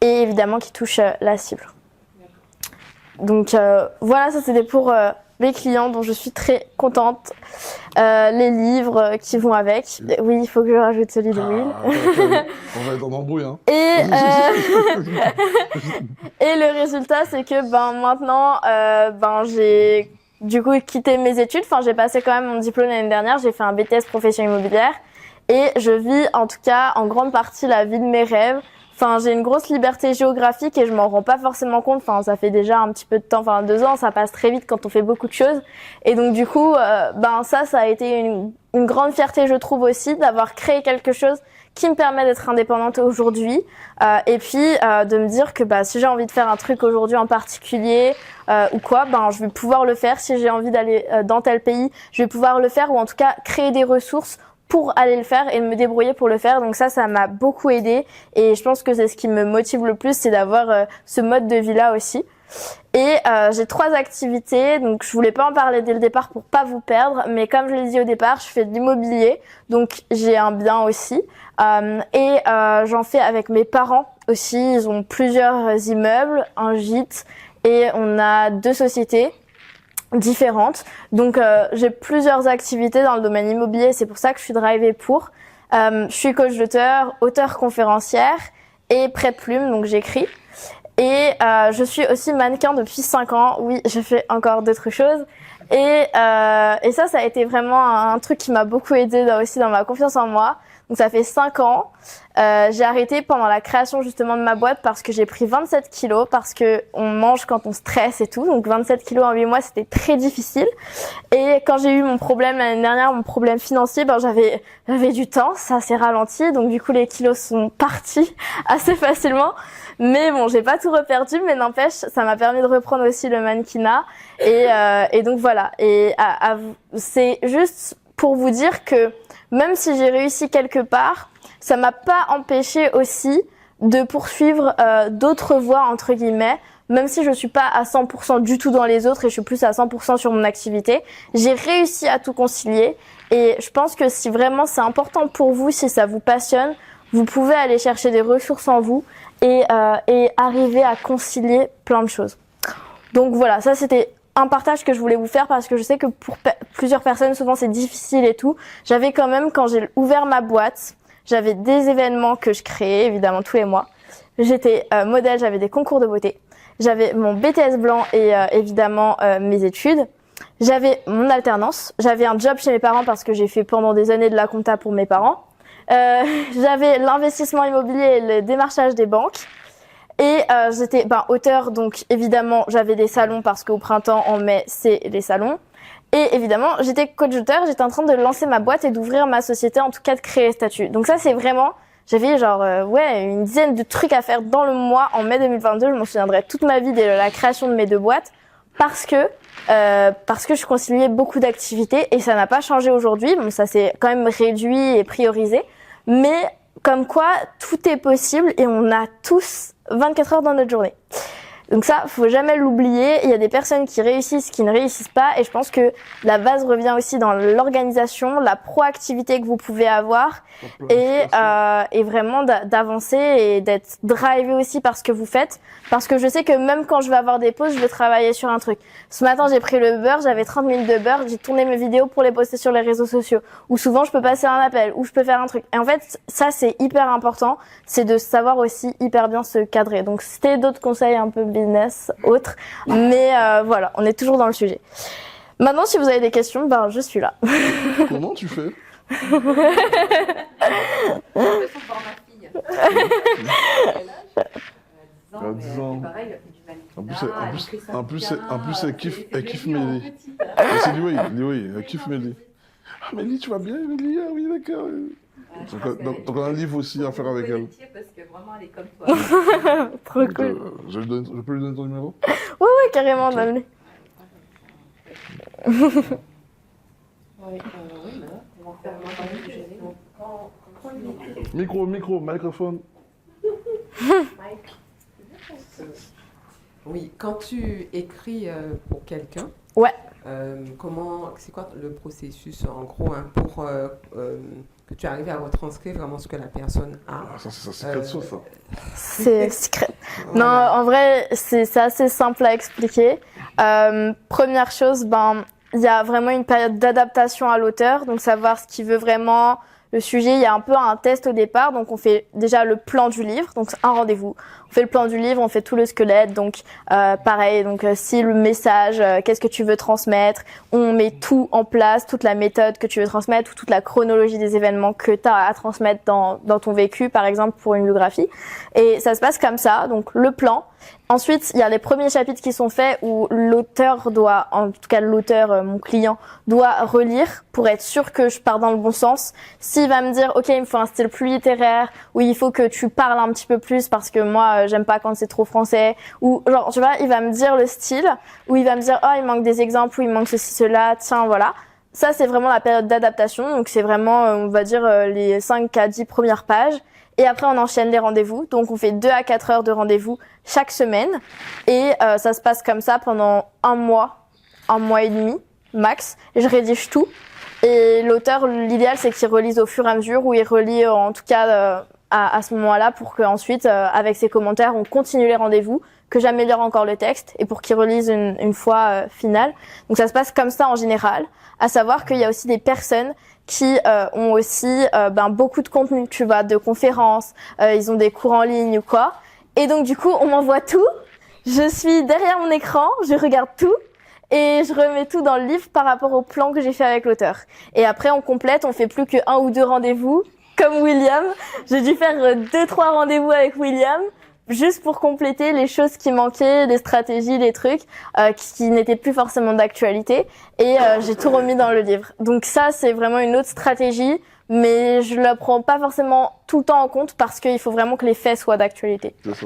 [SPEAKER 1] Et évidemment, qui touche la cible. Donc voilà, ça c'était pour les clients dont je suis très contente. Les livres qui vont avec. Oui, il faut que je rajoute celui de Will.
[SPEAKER 3] On va être en embrouille, hein.
[SPEAKER 1] Et le résultat, c'est que maintenant, j'ai du coup quitté mes études. Enfin, j'ai passé quand même mon diplôme l'année dernière. J'ai fait un BTS profession immobilière et je vis en tout cas en grande partie la vie de mes rêves. Enfin, j'ai une grosse liberté géographique et je m'en rends pas forcément compte. Enfin, ça fait déjà un petit peu de temps, 2 ans, ça passe très vite quand on fait beaucoup de choses. Et donc du coup, ça a été une grande fierté, je trouve aussi, d'avoir créé quelque chose qui me permet d'être indépendante aujourd'hui. Et puis de me dire que si j'ai envie de faire un truc aujourd'hui en particulier ou quoi, je vais pouvoir le faire. Si j'ai envie d'aller dans tel pays, je vais pouvoir le faire ou en tout cas créer des ressources pour aller le faire et me débrouiller pour le faire. Donc ça m'a beaucoup aidé et je pense que c'est ce qui me motive le plus, c'est d'avoir ce mode de vie-là aussi. Et j'ai 3 activités, donc je voulais pas en parler dès le départ pour pas vous perdre, mais comme je l'ai dit au départ, je fais de l'immobilier, donc j'ai un bien aussi. J'en fais avec mes parents aussi, ils ont plusieurs immeubles, un gîte et on a 2 sociétés différentes. Donc j'ai plusieurs activités dans le domaine immobilier, c'est pour ça que je suis drivée pour. Je suis coach d'auteur, auteure conférencière et prête-plume, donc j'écris. Et je suis aussi mannequin depuis 5 ans. Oui, je fais encore d'autres choses. Et ça a été vraiment un truc qui m'a beaucoup aidé aussi dans ma confiance en moi. Donc ça fait 5 ans. J'ai arrêté pendant la création justement de ma boîte parce que j'ai pris 27 kilos parce que on mange quand on stresse et tout. Donc 27 kilos en 8 mois, c'était très difficile. Et quand j'ai eu mon problème l'année dernière, mon problème financier, j'avais du temps, ça s'est ralenti. Donc du coup, les kilos sont partis assez facilement. Mais bon, j'ai pas tout reperdu, mais n'empêche, ça m'a permis de reprendre aussi le mannequinat. Et donc voilà. Et c'est juste pour vous dire que même si j'ai réussi quelque part, ça m'a pas empêché aussi de poursuivre d'autres voies entre guillemets, même si je suis pas à 100% du tout dans les autres et je suis plus à 100% sur mon activité. J'ai réussi à tout concilier et je pense que si vraiment c'est important pour vous, si ça vous passionne, vous pouvez aller chercher des ressources en vous et arriver à concilier plein de choses. Donc voilà, ça c'était un partage que je voulais vous faire parce que je sais que pour plusieurs personnes, souvent c'est difficile et tout. J'avais quand même, quand j'ai ouvert ma boîte, j'avais des événements que je créais, évidemment tous les mois. J'étais modèle, j'avais des concours de beauté. J'avais mon BTS blanc et évidemment mes études. J'avais mon alternance. J'avais un job chez mes parents parce que j'ai fait pendant des années de la compta pour mes parents. J'avais l'investissement immobilier et le démarchage des banques. Et j'étais auteur, donc évidemment j'avais des salons parce qu'au printemps, en mai, c'est les salons. Et évidemment, j'étais coach auteur, j'étais en train de lancer ma boîte et d'ouvrir ma société, en tout cas de créer le statut. Donc ça, c'est vraiment, j'avais une dizaine de trucs à faire dans le mois en mai 2022. Je m'en souviendrai toute ma vie de la création de mes 2 boîtes parce que je conciliais beaucoup d'activités et ça n'a pas changé aujourd'hui. Bon, ça s'est quand même réduit et priorisé, mais comme quoi tout est possible et on a tous 24 heures dans notre journée. Donc ça, faut jamais l'oublier. Il y a des personnes qui réussissent, qui ne réussissent pas. Et je pense que la base revient aussi dans l'organisation, la proactivité que vous pouvez avoir et vraiment d'avancer et d'être drivé aussi par ce que vous faites. Parce que je sais que même quand je vais avoir des pauses, je vais travailler sur un truc. Ce matin, j'ai pris le beurre, j'avais 30 minutes de beurre, j'ai tourné mes vidéos pour les poster sur les réseaux sociaux. Ou souvent, je peux passer un appel, ou je peux faire un truc. Et en fait, ça, c'est hyper important. C'est de savoir aussi hyper bien se cadrer. Donc, c'était d'autres conseils un peu business, autres. Mais voilà, on est toujours dans le sujet. Maintenant, si vous avez des questions, je suis là.
[SPEAKER 3] Comment tu fais? À 10 ans. En plus, elle kiffe Mélie. C'est Louis, elle kiffe Mélie. Ah, Mélie, tu vas bien, Mélie? Ah oui, d'accord. Donc, on a un livre aussi à faire avec elle.
[SPEAKER 4] Parce que vraiment, elle est comme toi.
[SPEAKER 1] Trop cool.
[SPEAKER 3] Je peux lui donner ton numéro?
[SPEAKER 1] Ouais, carrément, donne-lui.
[SPEAKER 3] Microphone.
[SPEAKER 4] Oui, quand tu écris pour quelqu'un,
[SPEAKER 1] ouais.
[SPEAKER 4] C'est quoi le processus en gros pour que tu arrives à retranscrire vraiment ce que la personne a?
[SPEAKER 3] Ah, ça, c'est secret sauce, ça.
[SPEAKER 1] C'est secret.
[SPEAKER 4] Voilà.
[SPEAKER 1] Non, en vrai, c'est assez simple à expliquer. Première chose, il y a vraiment une période d'adaptation à l'auteur, donc savoir ce qu'il veut vraiment. Le sujet, il y a un peu un test au départ, donc on fait déjà le plan du livre, donc un rendez-vous. On fait le plan du livre, on fait tout le squelette, donc pareil, donc si le message, qu'est-ce que tu veux transmettre, on met tout en place, toute la méthode que tu veux transmettre, ou toute la chronologie des événements que tu as à transmettre dans ton vécu, par exemple pour une biographie. Et ça se passe comme ça, donc le plan. Ensuite, il y a les premiers chapitres qui sont faits où l'auteur doit, en tout cas l'auteur, mon client, doit relire pour être sûr que je pars dans le bon sens. S'il va me dire, ok, il me faut un style plus littéraire, ou il faut que tu parles un petit peu plus parce que moi, j'aime pas quand c'est trop français, ou genre, tu vois, il va me dire le style, ou il va me dire, oh, il manque des exemples, ou il manque ceci, cela, tiens, voilà. Ça, c'est vraiment la période d'adaptation, donc c'est vraiment, on va dire, les 5 à 10 premières pages. Et après, on enchaîne les rendez-vous. Donc, on fait 2 à 4 heures de rendez-vous chaque semaine. Et ça se passe comme ça pendant un mois et demi, max. Et je rédige tout. Et l'auteur, l'idéal, c'est qu'il relise au fur et à mesure, ou il relit en tout cas à ce moment-là, pour qu'ensuite, avec ses commentaires, on continue les rendez-vous, que j'améliore encore le texte, et pour qu'il relise une fois finale. Donc, ça se passe comme ça en général. À savoir qu'il y a aussi des personnes qui ont aussi beaucoup de contenu, tu vois, de conférences, ils ont des cours en ligne ou quoi. Et donc du coup, on m'envoie tout, je suis derrière mon écran, je regarde tout et je remets tout dans le livre par rapport au plan que j'ai fait avec l'auteur. Et après, on complète, on fait plus que 1 ou 2 rendez-vous, comme William. J'ai dû faire 2-3 rendez-vous avec William, juste pour compléter les choses qui manquaient, les stratégies, les trucs qui n'étaient plus forcément d'actualité. Et j'ai tout remis dans le livre. Donc ça, c'est vraiment une autre stratégie, mais je la prends pas forcément tout le temps en compte parce qu'il faut vraiment que les faits soient d'actualité.
[SPEAKER 3] C'est ça.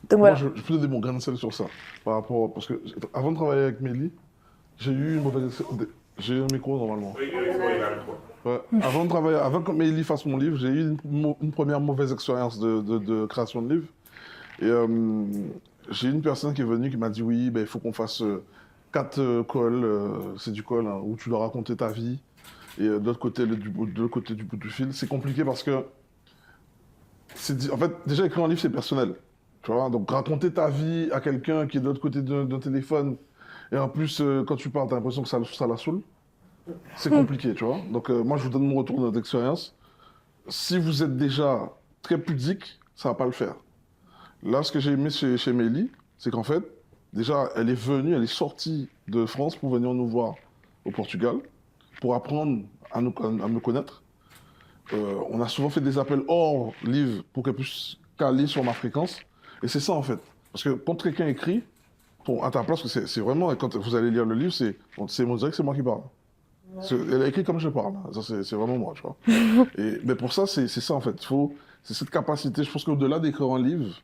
[SPEAKER 1] Donc voilà.
[SPEAKER 3] Moi, je peux donner mon grain de sel sur ça. Parce que avant de travailler avec Mélie, j'ai eu une mauvaise... J'ai eu un micro normalement.
[SPEAKER 5] Oui,
[SPEAKER 3] ouais. Avant que Mélie fasse mon livre, j'ai eu une première mauvaise expérience de création de livre. Et j'ai une personne qui est venue qui m'a dit oui, il faut qu'on fasse 4 calls, c'est du call, où tu dois raconter ta vie. Et de l'autre côté, du bout du fil, c'est compliqué parce que, en fait, déjà écrire un livre, c'est personnel. Tu vois, donc raconter ta vie à quelqu'un qui est de l'autre côté d'un téléphone, et en plus, quand tu parles, tu as l'impression que ça la saoule. C'est compliqué, tu vois. Donc moi, je vous donne mon retour d'expérience. Si vous êtes déjà très pudique, ça ne va pas le faire. Là, ce que j'ai aimé chez Mélie, c'est qu'en fait, déjà, elle est sortie de France pour venir nous voir au Portugal, pour apprendre à me connaître, on a souvent fait des appels hors livre pour qu'elle puisse caler sur ma fréquence. Et c'est ça, en fait. Parce que quand quelqu'un écrit, à ta place, c'est vraiment, quand vous allez lire le livre, on dirait que c'est moi qui parle. Elle a écrit comme je parle. Ça, c'est vraiment moi, tu vois. Mais pour ça, c'est ça, en fait. C'est cette capacité. Je pense qu'au-delà d'écrire un livre,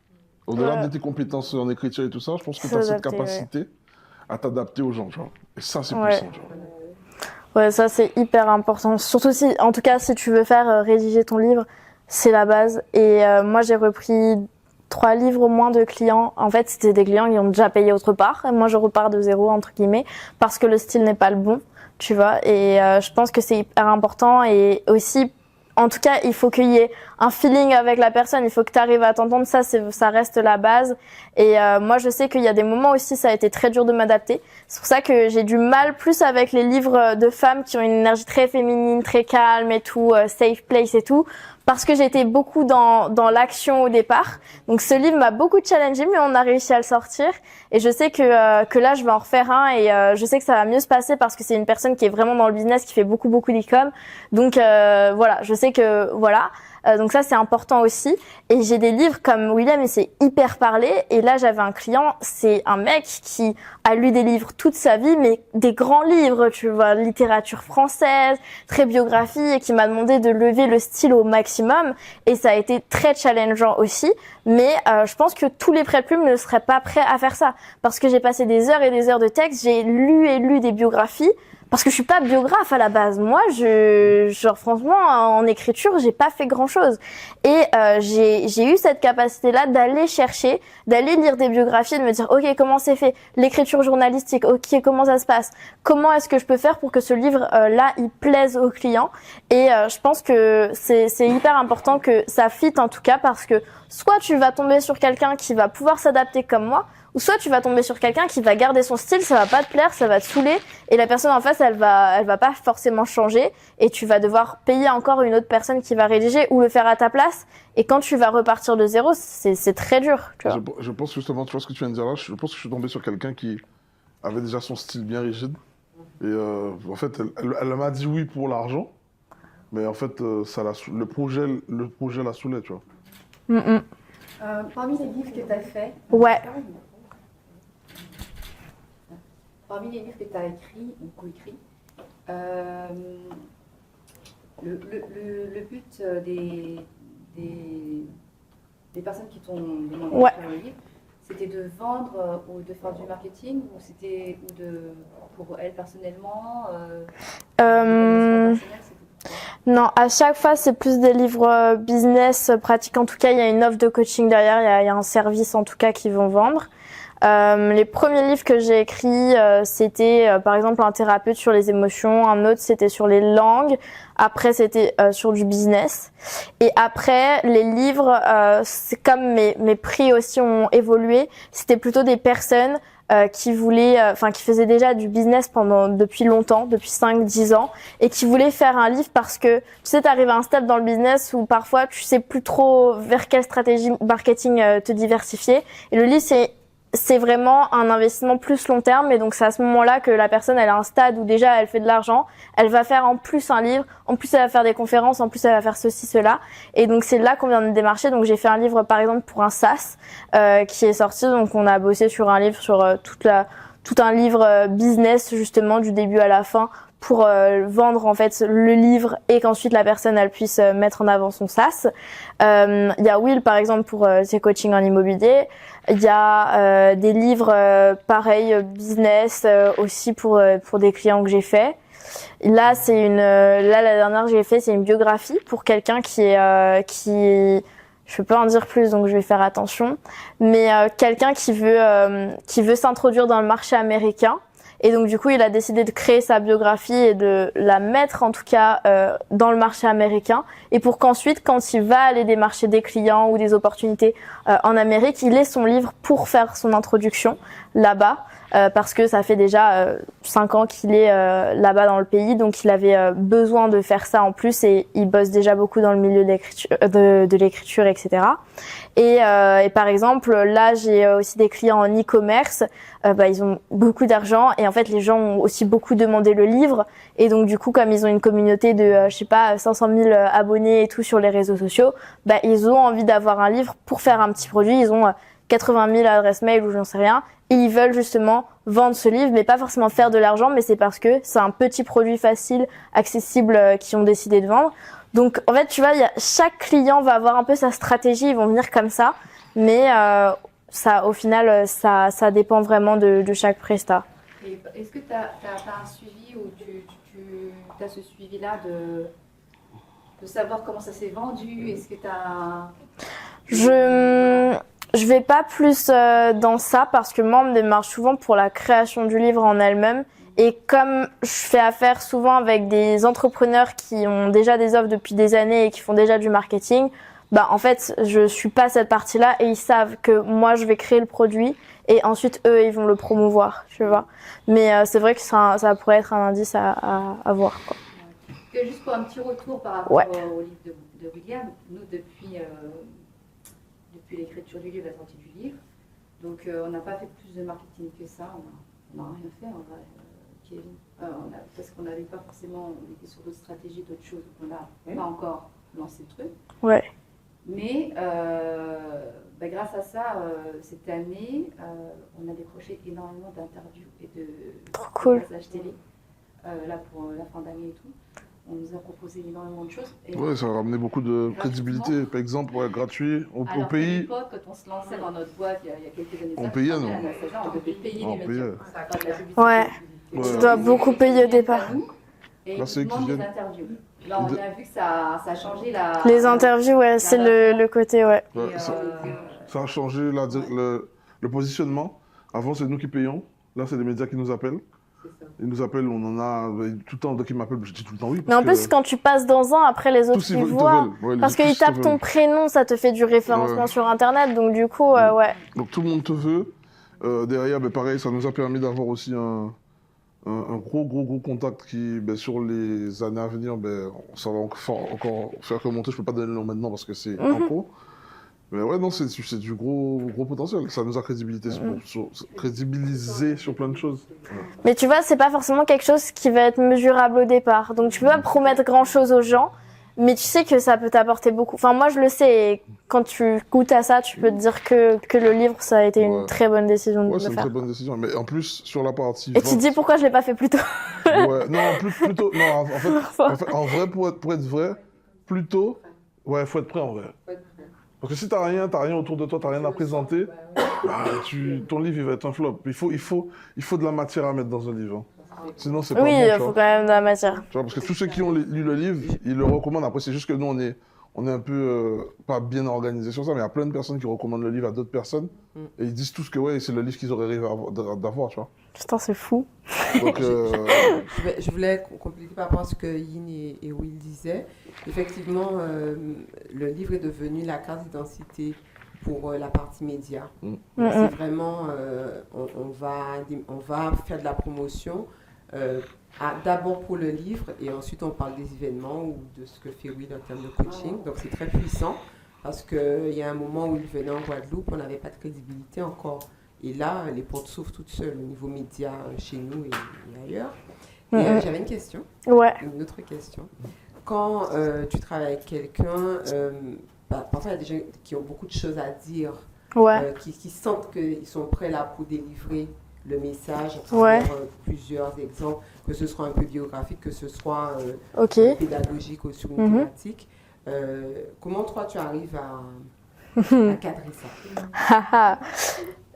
[SPEAKER 3] au-delà de tes compétences en écriture et tout ça, je pense que tu as cette capacité à t'adapter aux gens, tu vois. Et ça, c'est puissant, tu vois.
[SPEAKER 1] Ouais, ça, c'est hyper important. Surtout si, en tout cas, si tu veux faire rédiger ton livre, c'est la base. Et moi, j'ai repris 3 livres au moins de clients. En fait, c'était des clients qui ont déjà payé autre part. Et moi, je repars de zéro, entre guillemets, parce que le style n'est pas le bon, tu vois. Et je pense que c'est hyper important. Et aussi, en tout cas, il faut qu'il y ait un feeling avec la personne. Il faut que tu arrives à t'entendre. Ça reste la base. Et moi, je sais qu'il y a des moments aussi, ça a été très dur de m'adapter. C'est pour ça que j'ai du mal plus avec les livres de femmes qui ont une énergie très féminine, très calme et tout, safe place et tout. Parce que j'étais beaucoup dans l'action au départ. Donc ce livre m'a beaucoup challengée, mais on a réussi à le sortir. Et je sais que là, je vais en refaire un et je sais que ça va mieux se passer parce que c'est une personne qui est vraiment dans le business, qui fait beaucoup d'e-com. Donc voilà, je sais que voilà. Donc ça, c'est important aussi. Et j'ai des livres comme William et c'est hyper parlé. Et là, j'avais un client, c'est un mec qui a lu des livres toute sa vie, mais des grands livres, tu vois, littérature française, très biographie, et qui m'a demandé de lever le style au maximum. Et ça a été très challengeant aussi. Mais je pense que tous les prêts de plume ne seraient pas prêts à faire ça. Parce que j'ai passé des heures et des heures de texte, j'ai lu et lu des biographies. Parce que je suis pas biographe à la base. Moi, genre franchement, en écriture, j'ai pas fait grand chose. Et j'ai eu cette capacité-là d'aller chercher, d'aller lire des biographies, de me dire, ok, comment c'est fait, l'écriture journalistique, ok, comment ça se passe, comment est-ce que je peux faire pour que ce livre-là, il plaise aux clients. Et je pense que c'est hyper important que ça fit en tout cas, parce que soit tu vas tomber sur quelqu'un qui va pouvoir s'adapter comme moi, ou soit tu vas tomber sur quelqu'un qui va garder son style, ça va pas te plaire, ça va te saouler, et la personne en face, elle va pas forcément changer, et tu vas devoir payer encore une autre personne qui va rédiger ou le faire à ta place. Et quand tu vas repartir de zéro, c'est très dur, tu vois.
[SPEAKER 3] Je pense justement, tu vois ce que tu viens de dire là, je pense que je suis tombé sur quelqu'un qui avait déjà son style bien rigide. Et en fait, elle m'a dit oui pour l'argent, mais en fait, le projet la saoulait, tu vois.
[SPEAKER 5] Parmi les livres que tu as faits,
[SPEAKER 1] ouais.
[SPEAKER 5] Parmi les livres que tu as écrits ou coécrits, le but des personnes qui t'ont demandé de faire le livre, c'était de vendre ou de faire du marketing, ou c'était pour elles personnellement
[SPEAKER 1] Non, à chaque fois, c'est plus des livres business pratiques. En tout cas, il y a une offre de coaching derrière, il y a un service en tout cas qu'ils vont vendre. Les premiers livres que j'ai écrits, c'était par exemple un thérapeute sur les émotions, un autre c'était sur les langues, après c'était sur du business. Et après, les livres, c'est comme mes prix aussi ont évolué, c'était plutôt des personnes qui voulaient, qui faisaient déjà du business depuis longtemps, depuis 5-10 ans, et qui voulaient faire un livre parce que, tu sais, t'arrives à un stade dans le business où parfois tu sais plus trop vers quelle stratégie marketing te diversifier. Et le livre, c'est vraiment un investissement plus long terme, et donc c'est à ce moment-là que la personne, elle a un stade où déjà elle fait de l'argent, elle va faire en plus un livre, en plus elle va faire des conférences, en plus elle va faire ceci, cela, et donc c'est là qu'on vient de démarcher. Donc j'ai fait un livre par exemple pour un SaaS qui est sorti, donc on a bossé sur un livre sur tout un livre business justement du début à la fin, pour vendre en fait le livre et qu'ensuite la personne elle puisse mettre en avant son SaaS. Il y a Will par exemple pour ses coachings en immobilier. Il y a des livres pareil business aussi pour des clients que j'ai fait. Là la dernière que j'ai fait, c'est une biographie pour quelqu'un qui je peux pas en dire plus, donc je vais faire attention, mais quelqu'un qui veut s'introduire dans le marché américain. Et donc du coup, il a décidé de créer sa biographie et de la mettre en tout cas dans le marché américain. Et pour qu'ensuite, quand il va aller démarcher des clients ou des opportunités en Amérique, il ait son livre pour faire son introduction là-bas. parce que ça fait déjà 5 ans qu'il est là-bas dans le pays, donc il avait besoin de faire ça en plus et il bosse déjà beaucoup dans le milieu de l'écriture, etc. Et par exemple, là, j'ai aussi des clients en e-commerce. Ils ont beaucoup d'argent et en fait, les gens ont aussi beaucoup demandé le livre. Et donc, du coup, comme ils ont une communauté de, 500 000 abonnés et tout sur les réseaux sociaux, ils ont envie d'avoir un livre pour faire un petit produit. Ils ont 80 000 adresses mail ou j'en sais rien. Et ils veulent justement vendre ce livre, mais pas forcément faire de l'argent, mais c'est parce que c'est un petit produit facile, accessible, qu'ils ont décidé de vendre. Donc, en fait, tu vois, chaque client va avoir un peu sa stratégie, ils vont venir comme ça, mais au final, ça dépend vraiment de chaque prestat.
[SPEAKER 5] Et est-ce que tu as un suivi ou tu as ce suivi-là de savoir comment ça s'est vendu? Est-ce que tu as...
[SPEAKER 1] Je vais pas plus dans ça parce que moi, on me démarche souvent pour la création du livre en elle-même. Et comme je fais affaire souvent avec des entrepreneurs qui ont déjà des offres depuis des années et qui font déjà du marketing, en fait, je suis pas cette partie-là et ils savent que moi, je vais créer le produit et ensuite, eux, ils vont le promouvoir, tu vois. Mais c'est vrai que ça pourrait être un indice à voir, quoi.
[SPEAKER 5] Juste pour un petit retour par rapport au livre de William, nous, depuis l'écriture du livre, la sortie du livre, donc on n'a pas fait plus de marketing que ça, on n'a rien fait en vrai. Parce qu'on n'avait pas forcément, on était sur d'autres stratégies, d'autres choses, on n'a pas encore lancé le truc.
[SPEAKER 1] Ouais.
[SPEAKER 5] Mais grâce à ça, cette année, on a décroché énormément d'interviews et de passages télé, là pour la fin d'année et tout. On nous a proposé énormément de choses.
[SPEAKER 3] Oui, ça a ramené beaucoup de crédibilité. Par exemple, gratuit au pays.
[SPEAKER 5] À l'époque, quand on se lançait dans notre boîte, il y a quelques années,
[SPEAKER 3] on payait, non?
[SPEAKER 5] On devait payer les médias.
[SPEAKER 1] Ouais. Tu dois beaucoup payer au départ.
[SPEAKER 5] Et là, c'est des interviews. Là, on a vu que ça a changé la...
[SPEAKER 1] Les interviews, ouais, c'est le côté, ouais.
[SPEAKER 3] Ça a changé le positionnement. Avant, c'est nous qui payons. Là, c'est les médias qui nous appellent. Ils nous appellent, on en a tout le temps, dès qu'ils m'appellent, je dis tout le temps oui.
[SPEAKER 1] Mais en plus, quand tu passes dans un, après les autres, ils voient. Parce qu'ils tapent ton prénom, ça te fait du référencement sur Internet, donc du coup, ouais.
[SPEAKER 3] Donc tout le monde te veut. Derrière, pareil, ça nous a permis d'avoir aussi un gros contact qui, sur les années à venir, ça va encore faire que monter. Je peux pas donner le nom maintenant parce que c'est en cours. Mais ouais, non, c'est du gros potentiel. Ça nous a crédibilisé sur plein de choses. Ouais.
[SPEAKER 1] Mais tu vois, c'est pas forcément quelque chose qui va être mesurable au départ. Donc tu peux pas promettre grand chose aux gens, mais tu sais que ça peut t'apporter beaucoup. Enfin, moi je le sais, et quand tu goûtes à ça, tu peux te dire que le livre, ça a été une très bonne décision de le faire.
[SPEAKER 3] Ouais, c'est une très bonne décision. Mais en plus, sur la partie.
[SPEAKER 1] Et tu te dis pourquoi je l'ai pas fait plus tôt?
[SPEAKER 3] Ouais, non, plutôt. Non, en fait, en vrai, pour être vrai, plutôt. Ouais, faut être prêt en vrai. Parce que si t'as rien autour de toi, t'as rien à présenter, ton livre il va être un flop. Il faut de la matière à mettre dans un livre. Sinon c'est pas bon.
[SPEAKER 1] Oui, il faut quand même de la matière.
[SPEAKER 3] Tu vois, parce que tous ceux qui ont lu le livre, ils le recommandent. Après, c'est juste que nous, on est un peu pas bien organisé sur ça, mais il y a plein de personnes qui recommandent le livre à d'autres personnes et ils disent tous que c'est le livre qu'ils auraient rêvé d'avoir, tu vois.
[SPEAKER 1] Putain, c'est fou.
[SPEAKER 3] Donc,
[SPEAKER 4] je voulais compléter par rapport à ce que Yin et Will disaient. Effectivement, le livre est devenu la carte d'identité pour la partie média. C'est vraiment, on va faire de la promotion d'abord pour le livre et ensuite on parle des événements ou de ce que fait Will en termes de coaching. Donc c'est très puissant parce qu'il y a un moment où il venait en Guadeloupe, on n'avait pas de crédibilité encore. Et là, les portes s'ouvrent toutes seules au niveau média chez nous et ailleurs. Et j'avais une question.
[SPEAKER 1] Ouais.
[SPEAKER 4] Une autre question. Quand tu travailles avec quelqu'un, parfois il y a des gens qui ont beaucoup de choses à dire, qui sentent qu'ils sont prêts là pour délivrer le message, plusieurs exemples, que ce soit un peu biographique, que ce soit pédagogique ou sur une thématique. Comment toi tu arrives à cadrer ça?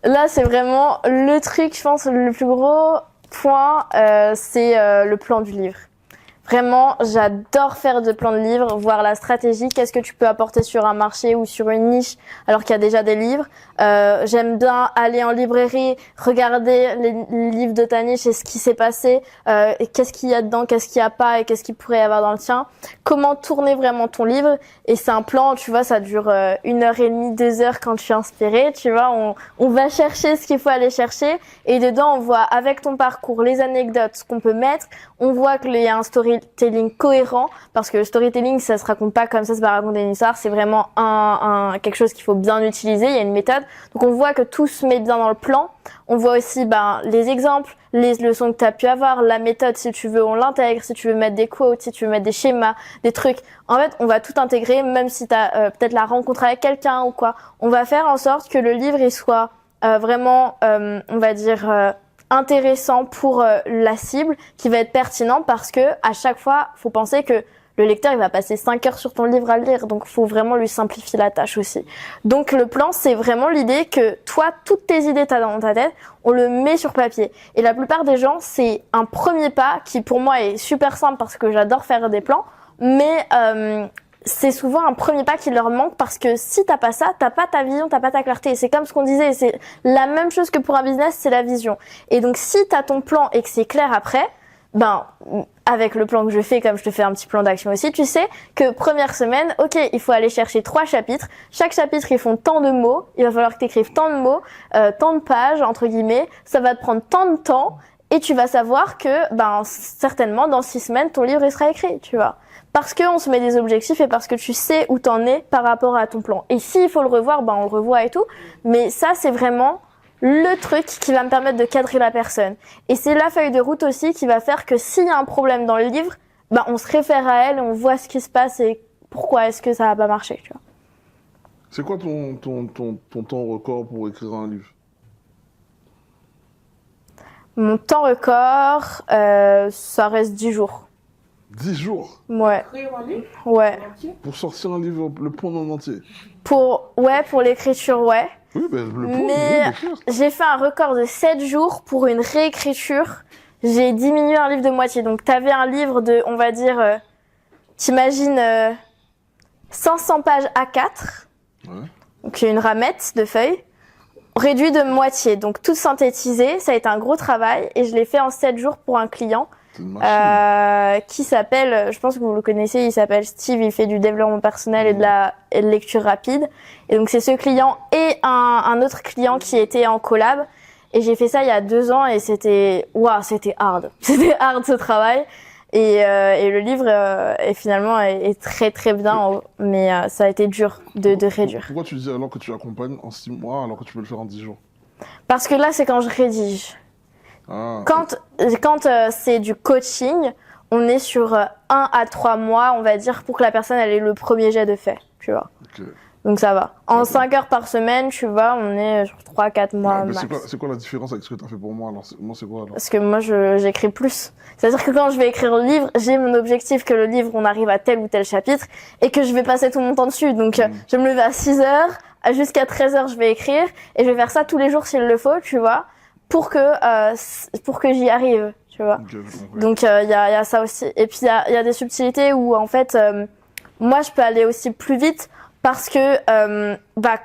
[SPEAKER 1] Là, c'est vraiment le truc, je pense, le plus gros point, c'est le plan du livre. Vraiment, j'adore faire des plans de livres, voir la stratégie, qu'est-ce que tu peux apporter sur un marché ou sur une niche alors qu'il y a déjà des livres. J'aime bien aller en librairie, regarder les livres de ta niche et ce qui s'est passé, et qu'est-ce qu'il y a dedans, qu'est-ce qu'il y a pas et qu'est-ce qu'il pourrait y avoir dans le tien. Comment tourner vraiment ton livre. Et c'est un plan, tu vois, ça dure 1h30, 2 heures quand je suis inspirée, tu vois. On va chercher ce qu'il faut aller chercher et dedans on voit avec ton parcours, les anecdotes, ce qu'on peut mettre. On voit qu'il y a un storytelling cohérent parce que le storytelling, ça se raconte pas comme ça, c'est pas raconter une histoire, c'est vraiment quelque chose qu'il faut bien utiliser, il y a une méthode. Donc on voit que tout se met bien dans le plan. On voit aussi les exemples, les leçons que tu as pu avoir, la méthode si tu veux, on l'intègre, si tu veux mettre des quotes, si tu veux mettre des schémas, des trucs. En fait, on va tout intégrer, même si tu as peut-être la rencontre avec quelqu'un ou quoi. On va faire en sorte que le livre il soit vraiment, on va dire, intéressant pour la cible, qui va être pertinent parce que à chaque fois, faut penser que le lecteur, il va passer 5 heures sur ton livre à le lire, donc faut vraiment lui simplifier la tâche aussi. Donc le plan, c'est vraiment l'idée que toi, toutes tes idées t'as dans ta tête, on le met sur papier. Et la plupart des gens, c'est un premier pas qui pour moi est super simple parce que j'adore faire des plans, mais c'est souvent un premier pas qui leur manque parce que si t'as pas ça, t'as pas ta vision, t'as pas ta clarté. C'est comme ce qu'on disait, c'est la même chose que pour un business, c'est la vision. Et donc si t'as ton plan et que c'est clair après, avec le plan que je fais, comme je te fais un petit plan d'action aussi, tu sais que première semaine, ok, il faut aller chercher 3 chapitres. Chaque chapitre, ils font tant de mots. Il va falloir que tu écrives tant de mots, tant de pages, entre guillemets. Ça va te prendre tant de temps. Et tu vas savoir que, certainement, dans 6 semaines, ton livre, il sera écrit, tu vois. Parce qu'on se met des objectifs et parce que tu sais où t'en es par rapport à ton plan. Et s'il faut le revoir, on le revoit et tout. Mais ça, c'est vraiment le truc qui va me permettre de cadrer la personne. Et c'est la feuille de route aussi qui va faire que s'il y a un problème dans le livre, on se réfère à elle, on voit ce qui se passe et pourquoi est-ce que ça va pas marcher, tu vois.
[SPEAKER 3] C'est quoi ton temps record pour écrire un livre?
[SPEAKER 1] Mon temps record, ça reste 10 jours.
[SPEAKER 3] 10 jours?
[SPEAKER 1] Ouais.
[SPEAKER 2] Écrire un livre
[SPEAKER 1] Ouais.
[SPEAKER 2] entier?
[SPEAKER 3] Pour sortir un livre, le prendre en entier?
[SPEAKER 1] Pour l'écriture, ouais.
[SPEAKER 3] Oui, le prendre,
[SPEAKER 1] Mais
[SPEAKER 3] l'écrire.
[SPEAKER 1] j'ai fait un record de 7 jours pour une réécriture. J'ai diminué un livre de moitié. Donc, t'avais un livre de, on va dire, t'imagines 500 pages A4.
[SPEAKER 3] Ouais.
[SPEAKER 1] Donc, une ramette de feuilles. Réduit de moitié. Donc, tout synthétisé. Ça a été un gros travail. Et je l'ai fait en 7 jours pour un client.
[SPEAKER 3] C'est une machine.
[SPEAKER 1] Qui s'appelle, je pense que vous le connaissez, il s'appelle Steve, il fait du développement personnel et de lecture rapide. Et donc c'est ce client et un autre client qui était en collab. Et j'ai fait ça il y a 2 ans et c'était hard. C'était hard ce travail. Et le livre finalement est très très bien, mais ça a été dur de réduire.
[SPEAKER 3] Pourquoi tu dis alors que tu accompagnes en 6 mois alors que tu peux le faire en 10 jours?
[SPEAKER 1] Parce que là c'est quand je rédige.
[SPEAKER 3] Ah.
[SPEAKER 1] Quand c'est du coaching, on est sur 1 à 3 mois, on va dire, pour que la personne elle ait le premier jet de fait, tu vois.
[SPEAKER 3] Ok.
[SPEAKER 1] Donc ça va. En 5 heures par semaine, tu vois, on est sur 3-4 mois
[SPEAKER 3] Mais
[SPEAKER 1] max.
[SPEAKER 3] c'est quoi la différence avec ce que tu as fait pour moi alors? Moi, c'est quoi alors?
[SPEAKER 1] Parce que moi, j'écris plus. C'est-à-dire que quand je vais écrire le livre, j'ai mon objectif que le livre, on arrive à tel ou tel chapitre et que je vais passer tout mon temps dessus. Donc, je vais me lever à 6 heures, jusqu'à 13 heures, je vais écrire et je vais faire ça tous les jours s'il le faut, tu vois, pour que j'y arrive, tu vois.
[SPEAKER 3] Okay,
[SPEAKER 1] Donc, il y a ça aussi. Et puis, il y a des subtilités où, en fait, moi, je peux aller aussi plus vite parce que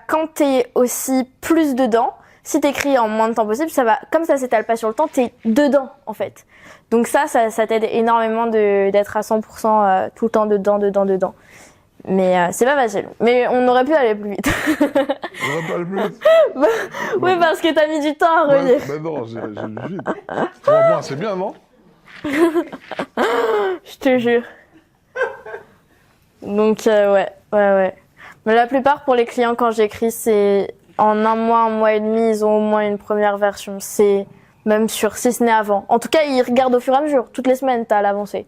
[SPEAKER 1] quand t'es aussi plus dedans, si t'écris en moins de temps possible, ça va, comme ça s'étale pas sur le temps, t'es dedans, en fait. Donc ça t'aide énormément d'être à 100% tout le temps dedans. Mais c'est pas facile. Mais on aurait pu aller plus vite.
[SPEAKER 3] On aurait pu aller plus vite?
[SPEAKER 1] Oui, parce que t'as mis du temps à relire.
[SPEAKER 3] Mais non, j'ai lu vite. 3 mois, c'est bien, non?
[SPEAKER 1] Je te jure. Donc, ouais. Mais la plupart, pour les clients, quand j'écris, c'est en 1 mois et demi, ils ont au moins une première version. C'est même sûr, si ce n'est avant. En tout cas, ils regardent au fur et à mesure. Toutes les semaines, t'as l'avancée.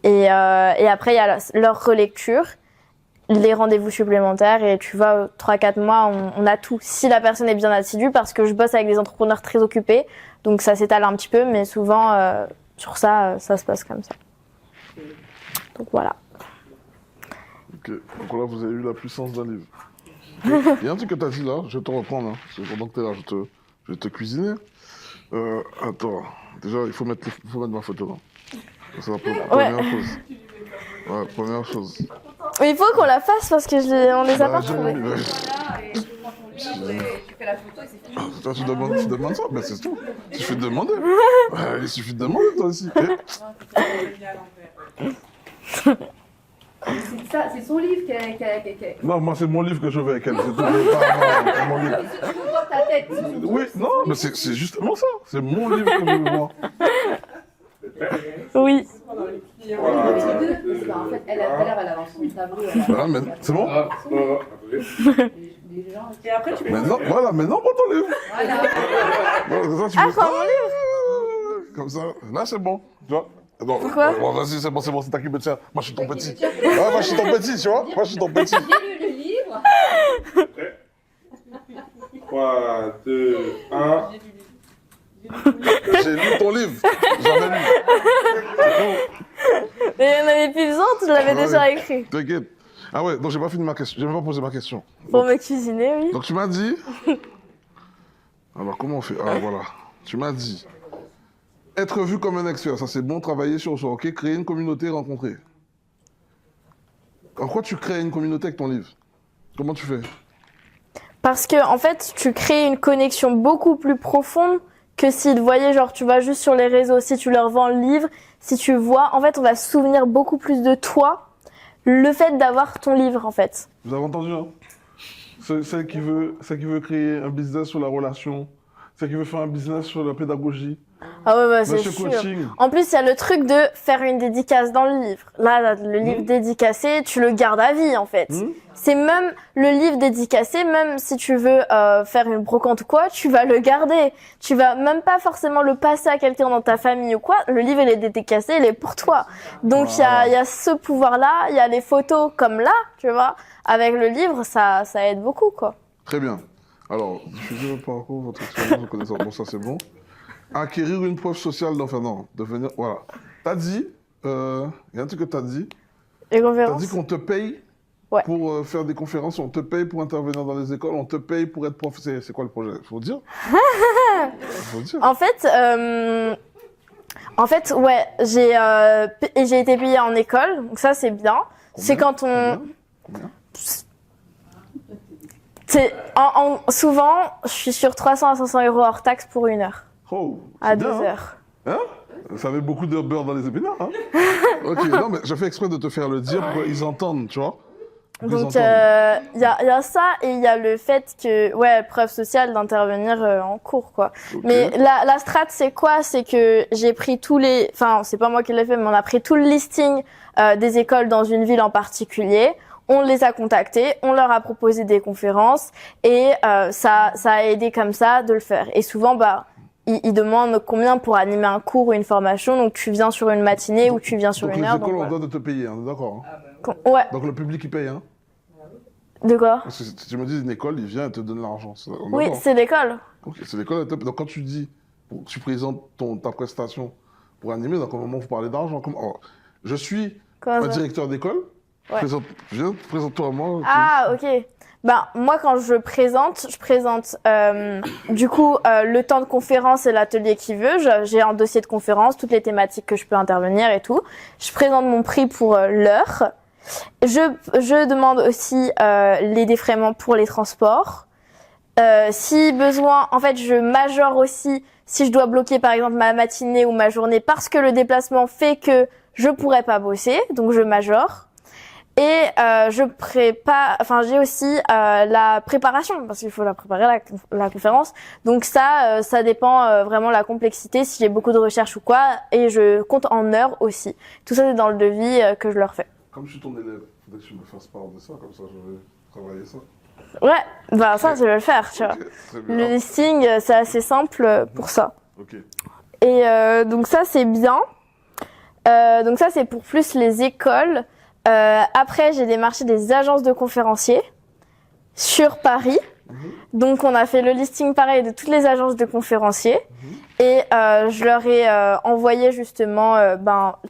[SPEAKER 1] Et après, il y a leur relecture, les rendez-vous supplémentaires. Et tu vois, 3-4 mois, on a tout. Si la personne est bien assidue, parce que je bosse avec des entrepreneurs très occupés, donc ça s'étale un petit peu, mais souvent, sur ça se passe comme ça. Donc voilà.
[SPEAKER 3] Ok, donc là, vous avez eu la puissance d'un livre. Il y a un truc que tu as dit là, je vais te reprendre. Hein, parce que pendant que tu es là, je vais te cuisiner. Attends, déjà, il faut mettre ma photo là. C'est la première chose. Ouais, première chose.
[SPEAKER 1] Mais il faut qu'on la fasse parce que on les a pas retrouvés.
[SPEAKER 5] Voilà, et tu prends ton livre et tu fais la photo et c'est fini.
[SPEAKER 3] Toi, tu demandes ça, mais c'est tout. Il suffit de demander. Ouais, il suffit de demander, toi aussi.
[SPEAKER 5] C'est son livre qu'elle.
[SPEAKER 3] Non, moi, c'est mon livre que je veux avec elle. C'est tout. C'est mon livre.
[SPEAKER 5] Tu vois ta tête.
[SPEAKER 3] Oui, non, mais c'est justement ça. C'est mon livre que je veux voir.
[SPEAKER 1] Oui.
[SPEAKER 5] En fait, elle a dans son tableau.
[SPEAKER 3] Voilà, mais c'est bon.
[SPEAKER 5] Les gens. Et après, tu peux.
[SPEAKER 3] Maintenant, voilà, maintenant, prends ton livre.
[SPEAKER 5] Voilà.
[SPEAKER 3] Voilà, ça, tu
[SPEAKER 1] Ah,
[SPEAKER 3] peux-
[SPEAKER 1] prends mon livre.
[SPEAKER 3] Comme ça, là, c'est bon. Tu vois. Non,
[SPEAKER 1] Pourquoi
[SPEAKER 3] bon, vas-y, c'est bon, c'est toi qui me tiens. Moi, je suis ton petit. Ouais, moi, je suis ton petit, tu vois. Moi, je suis ton petit.
[SPEAKER 5] J'ai lu le livre.
[SPEAKER 3] 3, 2, 1. J'ai lu ton livre. Jamais lu.
[SPEAKER 1] Mais il y en avait plus besoin, tu l'avais
[SPEAKER 3] Ouais.
[SPEAKER 1] déjà écrit.
[SPEAKER 3] T'inquiète. Ah ouais, donc j'ai pas fini ma question. J'ai même pas posé ma question.
[SPEAKER 1] Pour me cuisiner, oui.
[SPEAKER 3] Donc tu m'as dit. Alors comment on fait? Ah voilà. Tu m'as dit. Être vu comme un expert, ça c'est bon, travailler sur soi, ok? Créer une communauté, rencontrer. En quoi tu crées une communauté avec ton livre? Comment tu fais?
[SPEAKER 1] Parce que, en fait, tu crées une connexion beaucoup plus profonde que s'ils te voyaient, genre, tu vas juste sur les réseaux, si tu leur vends le livre, si tu vois, en fait, on va se souvenir beaucoup plus de toi, le fait d'avoir ton livre, en fait.
[SPEAKER 3] Vous avez entendu, hein? Celle qui veut créer un business sur la relation, celle qui veut faire un business sur la pédagogie,
[SPEAKER 1] Ah ouais, bah, c'est
[SPEAKER 3] Monsieur
[SPEAKER 1] sûr.
[SPEAKER 3] Coaching.
[SPEAKER 1] En plus, il y a le truc de faire une dédicace dans le livre. Là, le livre dédicacé, tu le gardes à vie, en fait. C'est même le livre dédicacé, même si tu veux faire une brocante ou quoi, tu vas le garder. Tu vas même pas forcément le passer à quelqu'un dans ta famille ou quoi. Le livre, il est dédicacé, il est pour toi. Donc, il y a ce pouvoir-là. Il y a les photos comme là, tu vois. Avec le livre, ça aide beaucoup, quoi.
[SPEAKER 3] Très bien. Alors, diffusez votre parcours, votre expérience, votre connaissance. Bon, ça c'est bon. Acquérir une preuve sociale d'enfant. Devenir. Voilà. T'as dit. Il y a un truc que t'as dit.
[SPEAKER 1] Les
[SPEAKER 3] T'as
[SPEAKER 1] conférences.
[SPEAKER 3] dit qu'on te paye
[SPEAKER 1] Ouais.
[SPEAKER 3] pour faire des conférences, on te paye pour intervenir dans les écoles, on te paye pour être prof. C'est quoi le projet? Faut dire. Faut dire.
[SPEAKER 1] En fait, ouais, j'ai été payée en école, donc ça c'est bien. C'est quand on,
[SPEAKER 3] Combien
[SPEAKER 1] souvent, je suis sur 300 à 500 euros hors taxe pour 1 heure,
[SPEAKER 3] Oh,
[SPEAKER 1] à
[SPEAKER 3] c'est
[SPEAKER 1] 2
[SPEAKER 3] bien, hein.
[SPEAKER 1] heures.
[SPEAKER 3] Hein? Ça met beaucoup de beurre dans les épinards, hein? Ok, non, mais je fais exprès de te faire le dire pour qu'ils entendent, tu vois? Pour qu'ils
[SPEAKER 1] Donc,
[SPEAKER 3] entendent.
[SPEAKER 1] il y a ça et il y a le fait que, ouais, preuve sociale d'intervenir en cours, quoi.
[SPEAKER 3] Ok.
[SPEAKER 1] Mais la strat, c'est quoi? C'est que j'ai pris enfin, c'est pas moi qui l'ai fait, mais on a pris tout le listing des écoles dans une ville en particulier. On les a contactés, on leur a proposé des conférences et ça a aidé comme ça de le faire. Et souvent, ils demandent combien pour animer un cours ou une formation. Donc, tu viens sur une matinée ou tu viens sur
[SPEAKER 3] Donc
[SPEAKER 1] une
[SPEAKER 3] les
[SPEAKER 1] heure.
[SPEAKER 3] écoles,
[SPEAKER 1] Donc,
[SPEAKER 3] on doit de te payer, hein, d'accord? Hein?
[SPEAKER 1] ouais.
[SPEAKER 3] Donc le public, il paye, hein?
[SPEAKER 1] De quoi?
[SPEAKER 3] Parce que si tu me dis une école, il vient et te donne l'argent. On
[SPEAKER 1] Oui,
[SPEAKER 3] d'accord.
[SPEAKER 1] c'est l'école.
[SPEAKER 3] Ok, c'est l'école. Donc quand tu dis, tu présentes ta prestation pour animer, donc au moment où vous parlez d'argent, je suis
[SPEAKER 1] Comment
[SPEAKER 3] un
[SPEAKER 1] ça?
[SPEAKER 3] directeur d'école,
[SPEAKER 1] Ouais.
[SPEAKER 3] présente-toi à moi.
[SPEAKER 1] Ah, ok. Moi, quand je présente du coup le temps de conférence et l'atelier qu'il veut. J'ai un dossier de conférence, toutes les thématiques que je peux intervenir et tout. Je présente mon prix pour l'heure. Je demande aussi les défraiements pour les transports. Si besoin, en fait, je majore aussi si je dois bloquer par exemple ma matinée ou ma journée parce que le déplacement fait que je pourrais pas bosser, donc je majore. Et j'ai aussi la préparation, parce qu'il faut la préparer, la conférence. Donc ça dépend vraiment de la complexité, si j'ai beaucoup de recherches ou quoi, et je compte en heures aussi. Tout ça, c'est dans le devis que je leur fais.
[SPEAKER 3] Comme je suis ton élève, il faudrait que tu me fasses part de ça, comme ça je vais travailler ça.
[SPEAKER 1] Ouais, ça, je vais le faire, tu vois.
[SPEAKER 3] Ok, très bien.
[SPEAKER 1] Le listing, c'est assez simple pour ça.
[SPEAKER 3] Ok.
[SPEAKER 1] Et donc ça, c'est bien. Donc ça, c'est pour plus les écoles. Après, j'ai démarché des agences de conférenciers sur Paris. Donc, on a fait le listing pareil de toutes les agences de conférenciers. Et je leur ai envoyé justement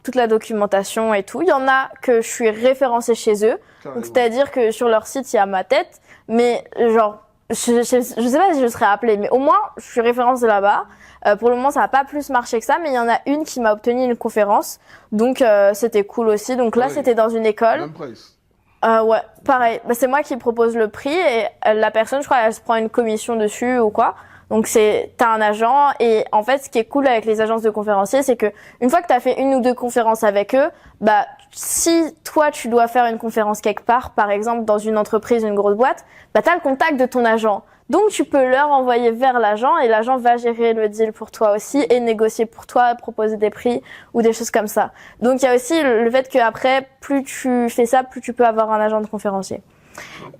[SPEAKER 1] toute la documentation et tout. Il y en a que je suis référencée chez eux.
[SPEAKER 3] Carrément.
[SPEAKER 1] Donc, c'est-à-dire que sur leur site, il y a ma tête. Mais genre, je sais pas si je serais appelée, mais au moins, je suis référencée là-bas. Pour le moment, ça n'a pas plus marché que ça, mais il y en a une qui m'a obtenu une conférence. Donc, c'était cool aussi. Donc là, c'était dans une école.
[SPEAKER 3] Même price.
[SPEAKER 1] Ouais, pareil. Bah, c'est moi qui propose le prix et la personne, je crois, elle se prend une commission dessus ou quoi. Donc t'as un agent et en fait, ce qui est cool avec les agences de conférenciers, c'est que une fois que t'as fait une ou deux conférences avec eux, bah si toi tu dois faire une conférence quelque part, par exemple dans une entreprise, une grosse boîte, bah t'as le contact de ton agent. Donc tu peux leur envoyer vers l'agent et l'agent va gérer le deal pour toi aussi et négocier pour toi, proposer des prix ou des choses comme ça. Donc il y a aussi le fait que après, plus tu fais ça, plus tu peux avoir un agent de conférencier.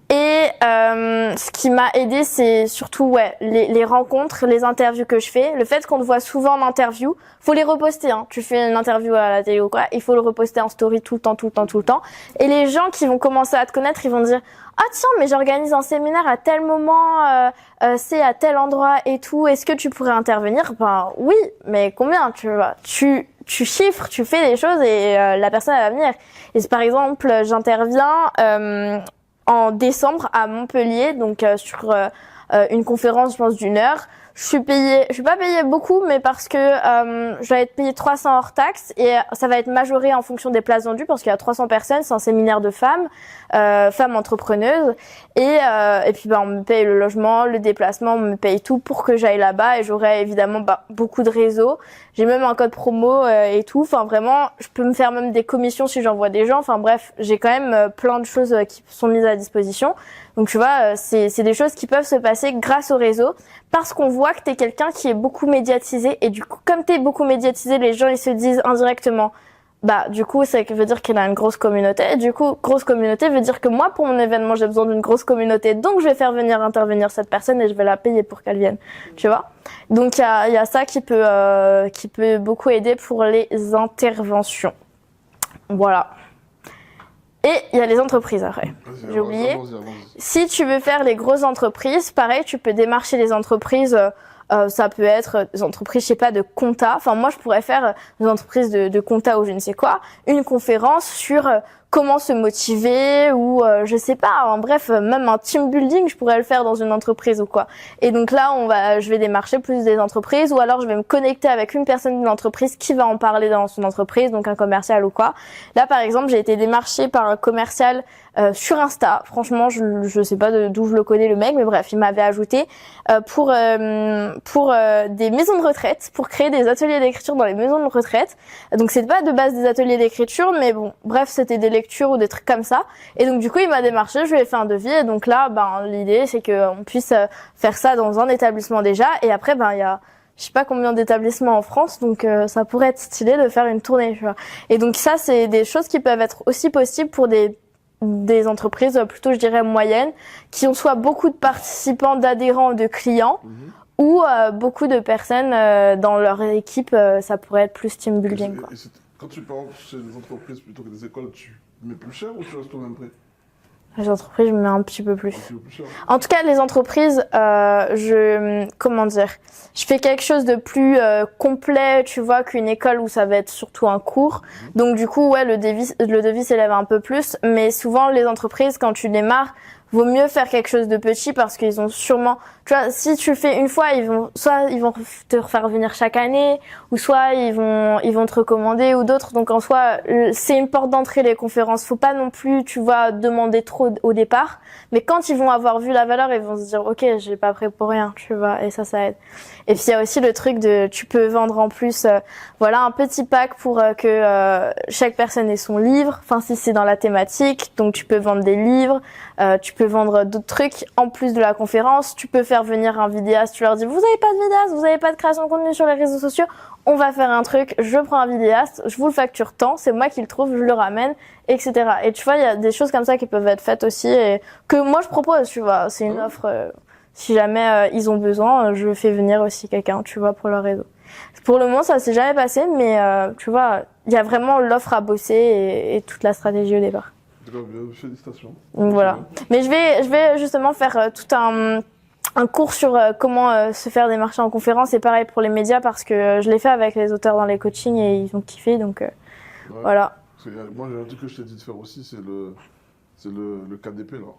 [SPEAKER 1] Et ce qui m'a aidé, c'est surtout les rencontres, les interviews que je fais. Le fait qu'on te voit souvent en interview, faut les reposter. Hein. Tu fais une interview à la télé ou quoi, il faut le reposter en story tout le temps. Et les gens qui vont commencer à te connaître, ils vont dire ah tiens, mais j'organise un séminaire à tel moment, c'est à tel endroit et tout. Est-ce que tu pourrais intervenir? Ben oui, mais combien tu vois? Tu chiffres, tu fais des choses et la personne elle va venir. Et par exemple, j'interviens en décembre à Montpellier, donc sur une conférence, je pense, d'1 heure. Je suis pas payée beaucoup, mais parce que je vais être payée 300 hors taxe et ça va être majoré en fonction des places vendues parce qu'il y a 300 personnes, c'est un séminaire de femmes entrepreneuses et puis on me paye le logement, le déplacement, on me paye tout pour que j'aille là-bas et j'aurai évidemment beaucoup de réseaux. J'ai même un code promo et tout. Enfin vraiment, je peux me faire même des commissions si j'envoie des gens. Enfin bref, j'ai quand même plein de choses qui sont mises à disposition. Donc tu vois, c'est des choses qui peuvent se passer grâce au réseau parce qu'on voit que t'es quelqu'un qui est beaucoup médiatisé et du coup, comme t'es beaucoup médiatisé, les gens ils se disent indirectement du coup, ça veut dire qu'il a une grosse communauté. Et du coup, grosse communauté veut dire que moi, pour mon événement, j'ai besoin d'une grosse communauté. Donc, je vais faire venir intervenir cette personne et je vais la payer pour qu'elle vienne. Tu vois? Donc, il y a ça qui peut beaucoup aider pour les interventions. Voilà. Et il y a les entreprises après. J'ai oublié.
[SPEAKER 3] Allons-y.
[SPEAKER 1] Si tu veux faire les grosses entreprises, pareil, tu peux démarcher les entreprises. Ça peut être des entreprises, je sais pas, de compta. Enfin, moi, je pourrais faire des entreprises de compta ou je ne sais quoi, une conférence sur comment se motiver ou je sais pas. En bref, même un team building, je pourrais le faire dans une entreprise ou quoi. Et donc là, je vais démarcher plus des entreprises ou alors je vais me connecter avec une personne d'une entreprise qui va en parler dans son entreprise, donc un commercial ou quoi. Là, par exemple, j'ai été démarchée par un commercial sur Insta. Franchement, je sais pas d'où je le connais le mec, mais bref, il m'avait ajouté pour des maisons de retraite, pour créer des ateliers d'écriture dans les maisons de retraite. Donc c'est pas de base des ateliers d'écriture, mais bon, bref, c'était des lectures ou des trucs comme ça. Et donc du coup, il m'a démarché, je lui ai fait un devis. Et donc là, l'idée c'est qu'on puisse faire ça dans un établissement déjà. Et après, il y a je sais pas combien d'établissements en France, donc ça pourrait être stylé de faire une tournée, tu vois. Et donc ça, c'est des choses qui peuvent être aussi possibles pour des entreprises plutôt, je dirais, moyennes, qui ont soit beaucoup de participants, d'adhérents, de clients, ou beaucoup de personnes dans leur équipe, ça pourrait être plus team building, quoi.
[SPEAKER 3] Quand tu parles chez les entreprises plutôt que des écoles, tu mets plus cher ou tu restes au même prix?
[SPEAKER 1] Les entreprises, je mets un petit peu plus.
[SPEAKER 3] Un petit peu plus cher.
[SPEAKER 1] En tout cas, les entreprises, je fais quelque chose de plus complet, tu vois, qu'une école où ça va être surtout un cours. Donc du coup, le devis s'élève un peu plus. Mais souvent, les entreprises, quand tu démarres, vaut mieux faire quelque chose de petit parce qu'ils ont sûrement, tu vois, si tu le fais une fois, ils vont te faire venir chaque année, ou soit ils vont te recommander ou d'autres. Donc en soi, c'est une porte d'entrée les conférences. Faut pas non plus, tu vois, demander trop au départ. Mais quand ils vont avoir vu la valeur, ils vont se dire, ok, j'ai pas pris pour rien, tu vois, et ça aide. Et puis il y a aussi le truc tu peux vendre en plus, un petit pack pour que chaque personne ait son livre. Enfin, si c'est dans la thématique, donc tu peux vendre des livres, tu peux vendre d'autres trucs en plus de la conférence. Tu peux faire venir un vidéaste, tu leur dis, vous avez pas de vidéaste, vous avez pas de création de contenu sur les réseaux sociaux, on va faire un truc, je prends un vidéaste, je vous le facture tant, c'est moi qui le trouve, je le ramène, etc. Et tu vois, il y a des choses comme ça qui peuvent être faites aussi et que moi je propose, tu vois, c'est une offre. Si jamais ils ont besoin, je fais venir aussi quelqu'un, tu vois, pour leur réseau. Pour le moment, ça s'est jamais passé, mais tu vois, il y a vraiment l'offre à bosser et toute la stratégie au départ.
[SPEAKER 3] D'accord, félicitations.
[SPEAKER 1] Donc voilà. Mais je vais justement faire tout un cours sur comment se faire des marchés en conférence. C'est pareil pour les médias parce que je l'ai fait avec les auteurs dans les coachings et ils ont kiffé, donc voilà.
[SPEAKER 3] Moi, j'ai un truc que je t'ai dit de faire aussi, c'est le KDP, là.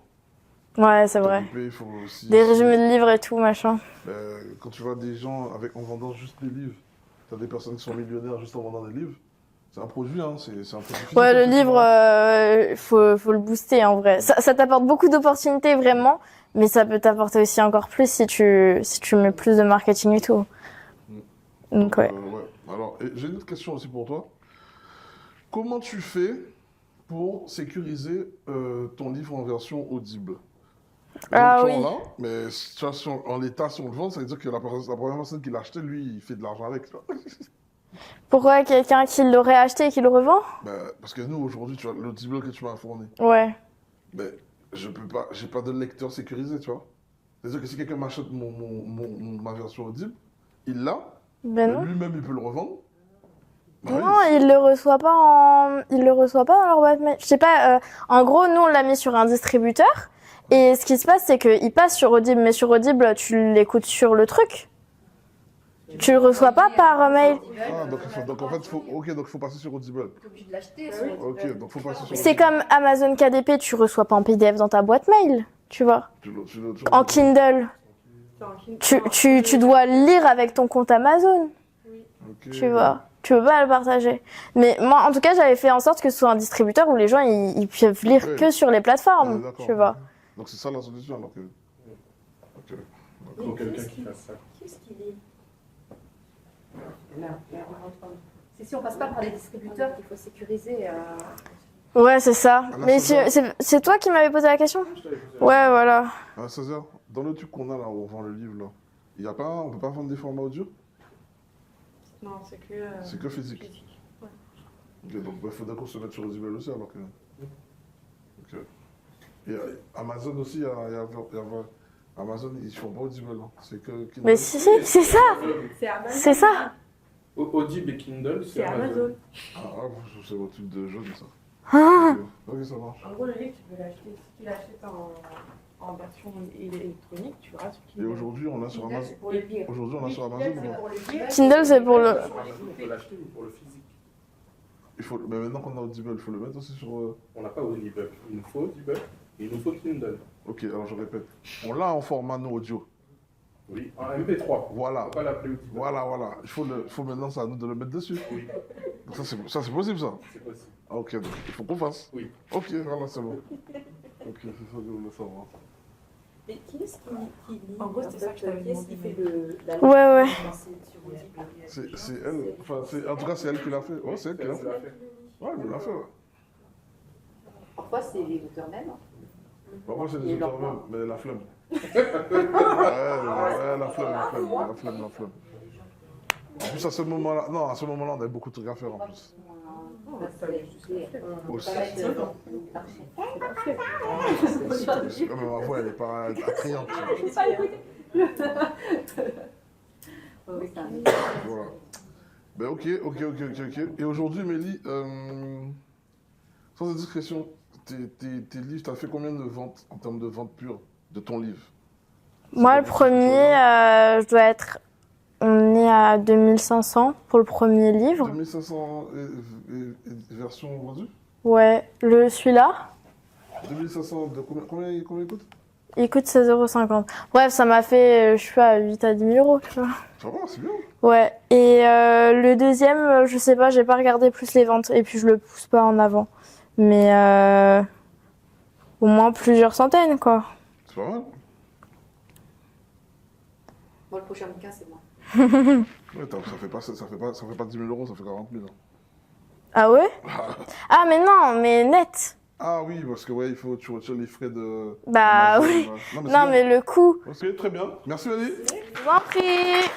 [SPEAKER 1] Ouais, c'est vrai.
[SPEAKER 3] Développer, il faut aussi...
[SPEAKER 1] Des résumés de livres et tout, machin.
[SPEAKER 3] Quand tu vois des gens en vendant juste des livres, tu as des personnes qui sont millionnaires juste en vendant des livres, c'est un produit, hein, c'est un produit physique,
[SPEAKER 1] Ouais, le
[SPEAKER 3] effectivement.
[SPEAKER 1] livre, faut le booster en vrai. Ça t'apporte beaucoup d'opportunités vraiment, mais ça peut t'apporter aussi encore plus si tu mets plus de marketing et tout. Donc ouais.
[SPEAKER 3] Ouais. Alors, j'ai une autre question aussi pour toi. Comment tu fais pour sécuriser ton livre en version audible?
[SPEAKER 1] Ah
[SPEAKER 3] Donc,
[SPEAKER 1] oui.
[SPEAKER 3] tu en as, mais tu vois, en l'état, si on le vend, ça veut dire que la première personne qui l'a acheté, lui, il fait de l'argent avec. Tu vois.
[SPEAKER 1] Pourquoi quelqu'un qui l'aurait acheté et qui le revend?
[SPEAKER 3] Parce que nous, aujourd'hui, tu vois, l'audible que tu m'as fourni,
[SPEAKER 1] Ouais.
[SPEAKER 3] mais je peux pas, j'ai pas de lecteur sécurisé, tu vois. C'est-à-dire que si quelqu'un m'achète ma version audible, il l'a,
[SPEAKER 1] Ben
[SPEAKER 3] mais
[SPEAKER 1] non.
[SPEAKER 3] lui-même, il peut le revendre. Bah
[SPEAKER 1] Non,
[SPEAKER 3] oui,
[SPEAKER 1] il le reçoit pas dans leur boîte mail. Je sais pas, en gros, nous, on l'a mis sur un distributeur. Et ce qui se passe, c'est qu'il passe sur Audible. Mais sur Audible, tu l'écoutes sur le truc. Tu le reçois pas par mail.
[SPEAKER 3] Ah, donc en fait, donc il faut passer sur Audible.
[SPEAKER 5] T'es obligé de l'acheter.
[SPEAKER 3] Ok, donc faut passer sur
[SPEAKER 1] C'est comme Amazon KDP, tu reçois pas en PDF dans ta boîte mail, tu vois. En Kindle, tu dois lire avec ton compte Amazon,
[SPEAKER 3] Ok.
[SPEAKER 1] tu vois. Tu peux pas le partager. Mais moi, en tout cas, j'avais fait en sorte que ce soit un distributeur où les gens, ils peuvent lire
[SPEAKER 3] Ouais.
[SPEAKER 1] que sur les
[SPEAKER 3] Ouais,
[SPEAKER 1] plateformes,
[SPEAKER 3] d'accord.
[SPEAKER 1] tu vois.
[SPEAKER 3] Donc c'est ça la solution alors que. Ok.
[SPEAKER 6] Il faut quelqu'un qui fasse ça.
[SPEAKER 5] Qu'est-ce qu'il est C'est si on passe pas par les distributeurs qu'il faut sécuriser.
[SPEAKER 1] Ouais, c'est ça.
[SPEAKER 3] Ah,
[SPEAKER 1] Mais
[SPEAKER 3] là,
[SPEAKER 1] c'est toi qui m'avais posé la question? Ouais, voilà.
[SPEAKER 3] À 16h, dans le truc qu'on a là où on vend le livre là, on peut pas vendre des formats audio?
[SPEAKER 7] Non, c'est que.
[SPEAKER 3] C'est que physique.
[SPEAKER 7] Ouais.
[SPEAKER 3] Ok, donc il faudrait qu'on se mette sur Audible aussi alors que. Ok. Et Amazon aussi, Amazon, ils font pas Audible, hein. C'est que Kindle.
[SPEAKER 1] Mais si, c'est ça.
[SPEAKER 7] C'est Amazon.
[SPEAKER 1] C'est ça.
[SPEAKER 6] Audible et Kindle,
[SPEAKER 7] C'est Amazon.
[SPEAKER 3] Ah, c'est votre truc de jeune ça.
[SPEAKER 1] Ah.
[SPEAKER 3] Ok, ça marche.
[SPEAKER 7] En gros, le livre, tu peux l'acheter. Si tu l'achètes en version électronique, tu l'auras sur
[SPEAKER 3] Et
[SPEAKER 7] Kindle.
[SPEAKER 3] aujourd'hui, on a sur
[SPEAKER 5] Kindle,
[SPEAKER 3] Amazon.
[SPEAKER 5] c'est pour le lire.
[SPEAKER 3] Aujourd'hui, on a sur Amazon.
[SPEAKER 7] Kindle, c'est pour le lire.
[SPEAKER 1] Kindle, c'est pour le...
[SPEAKER 6] Amazon, on peut l'acheter ou pour le physique.
[SPEAKER 3] Mais maintenant qu'on a Audible, il faut le mettre aussi sur.
[SPEAKER 6] On n'a pas Audible. Il nous faut Audible et il nous faut Kindle.
[SPEAKER 3] Ok, alors je répète. On l'a en format no audio.
[SPEAKER 6] Oui, en MP3.
[SPEAKER 3] Voilà.
[SPEAKER 6] On va pas l'appeler Audible.
[SPEAKER 3] Voilà. Il faut maintenant, c'est à nous de le mettre dessus.
[SPEAKER 6] Oui,
[SPEAKER 3] Donc ça, c'est possible ça.
[SPEAKER 6] c'est possible.
[SPEAKER 3] Ah, ok, donc il faut qu'on fasse.
[SPEAKER 6] Oui.
[SPEAKER 3] Ok, voilà, c'est bon. Ok, c'est ça que je voulais savoir.
[SPEAKER 8] Et qui est-ce qui lit
[SPEAKER 7] En gros, c'est ça que je t'avais
[SPEAKER 8] Qui est-ce qui
[SPEAKER 7] demandé,
[SPEAKER 8] fait la
[SPEAKER 1] Ouais.
[SPEAKER 8] sur Audible?
[SPEAKER 3] C'est elle, enfin, en tout cas, c'est elle qui l'a fait. Ouais, c'est elle qui l'a fait. Ouais, elle l'a fait, ouais.
[SPEAKER 5] Parfois, c'est les auteurs mêmes.
[SPEAKER 3] Parfois, c'est des
[SPEAKER 5] Et
[SPEAKER 3] auteurs
[SPEAKER 5] leur
[SPEAKER 3] même, mais la flemme. Ouais, la flemme. En plus, à ce moment-là, on avait beaucoup de trucs à faire en plus. Aussi. Mais ma voix, elle est pas attrayante. Voilà. Ben ok. Et aujourd'hui, Mélie, sans indiscrétion, tes livres, t'as fait combien de ventes en termes de ventes pures de ton livre?
[SPEAKER 1] Moi, le premier, je dois être... On est à 2500 pour le premier livre.
[SPEAKER 3] 2500 versions vendues?
[SPEAKER 1] Ouais, celui-là,
[SPEAKER 3] 2500 de combien il coûte?
[SPEAKER 1] il coûte 16,50 €. Bref, ça m'a fait, je suis à 8 à 10 000 €, tu vois.
[SPEAKER 3] Ça va, c'est bien.
[SPEAKER 1] Ouais, et le deuxième, je sais pas, j'ai pas regardé plus les ventes, et puis je le pousse pas en avant. Mais au moins plusieurs centaines, quoi.
[SPEAKER 3] C'est pas mal.
[SPEAKER 5] Bon, le prochain bouquin, c'est moi.
[SPEAKER 3] Ouais, ça fait pas 10 000 €, ça fait 40 000. Hein.
[SPEAKER 1] Ah ouais? Ah mais non, mais net.
[SPEAKER 3] Ah oui, parce que ouais, il faut que tu retires les frais de...
[SPEAKER 1] Bah
[SPEAKER 3] Amazon,
[SPEAKER 1] oui.
[SPEAKER 3] ouais. Non,
[SPEAKER 1] Non, mais le coût.
[SPEAKER 3] Ok, très bien. Merci, Mélie.
[SPEAKER 1] Je vous en prie.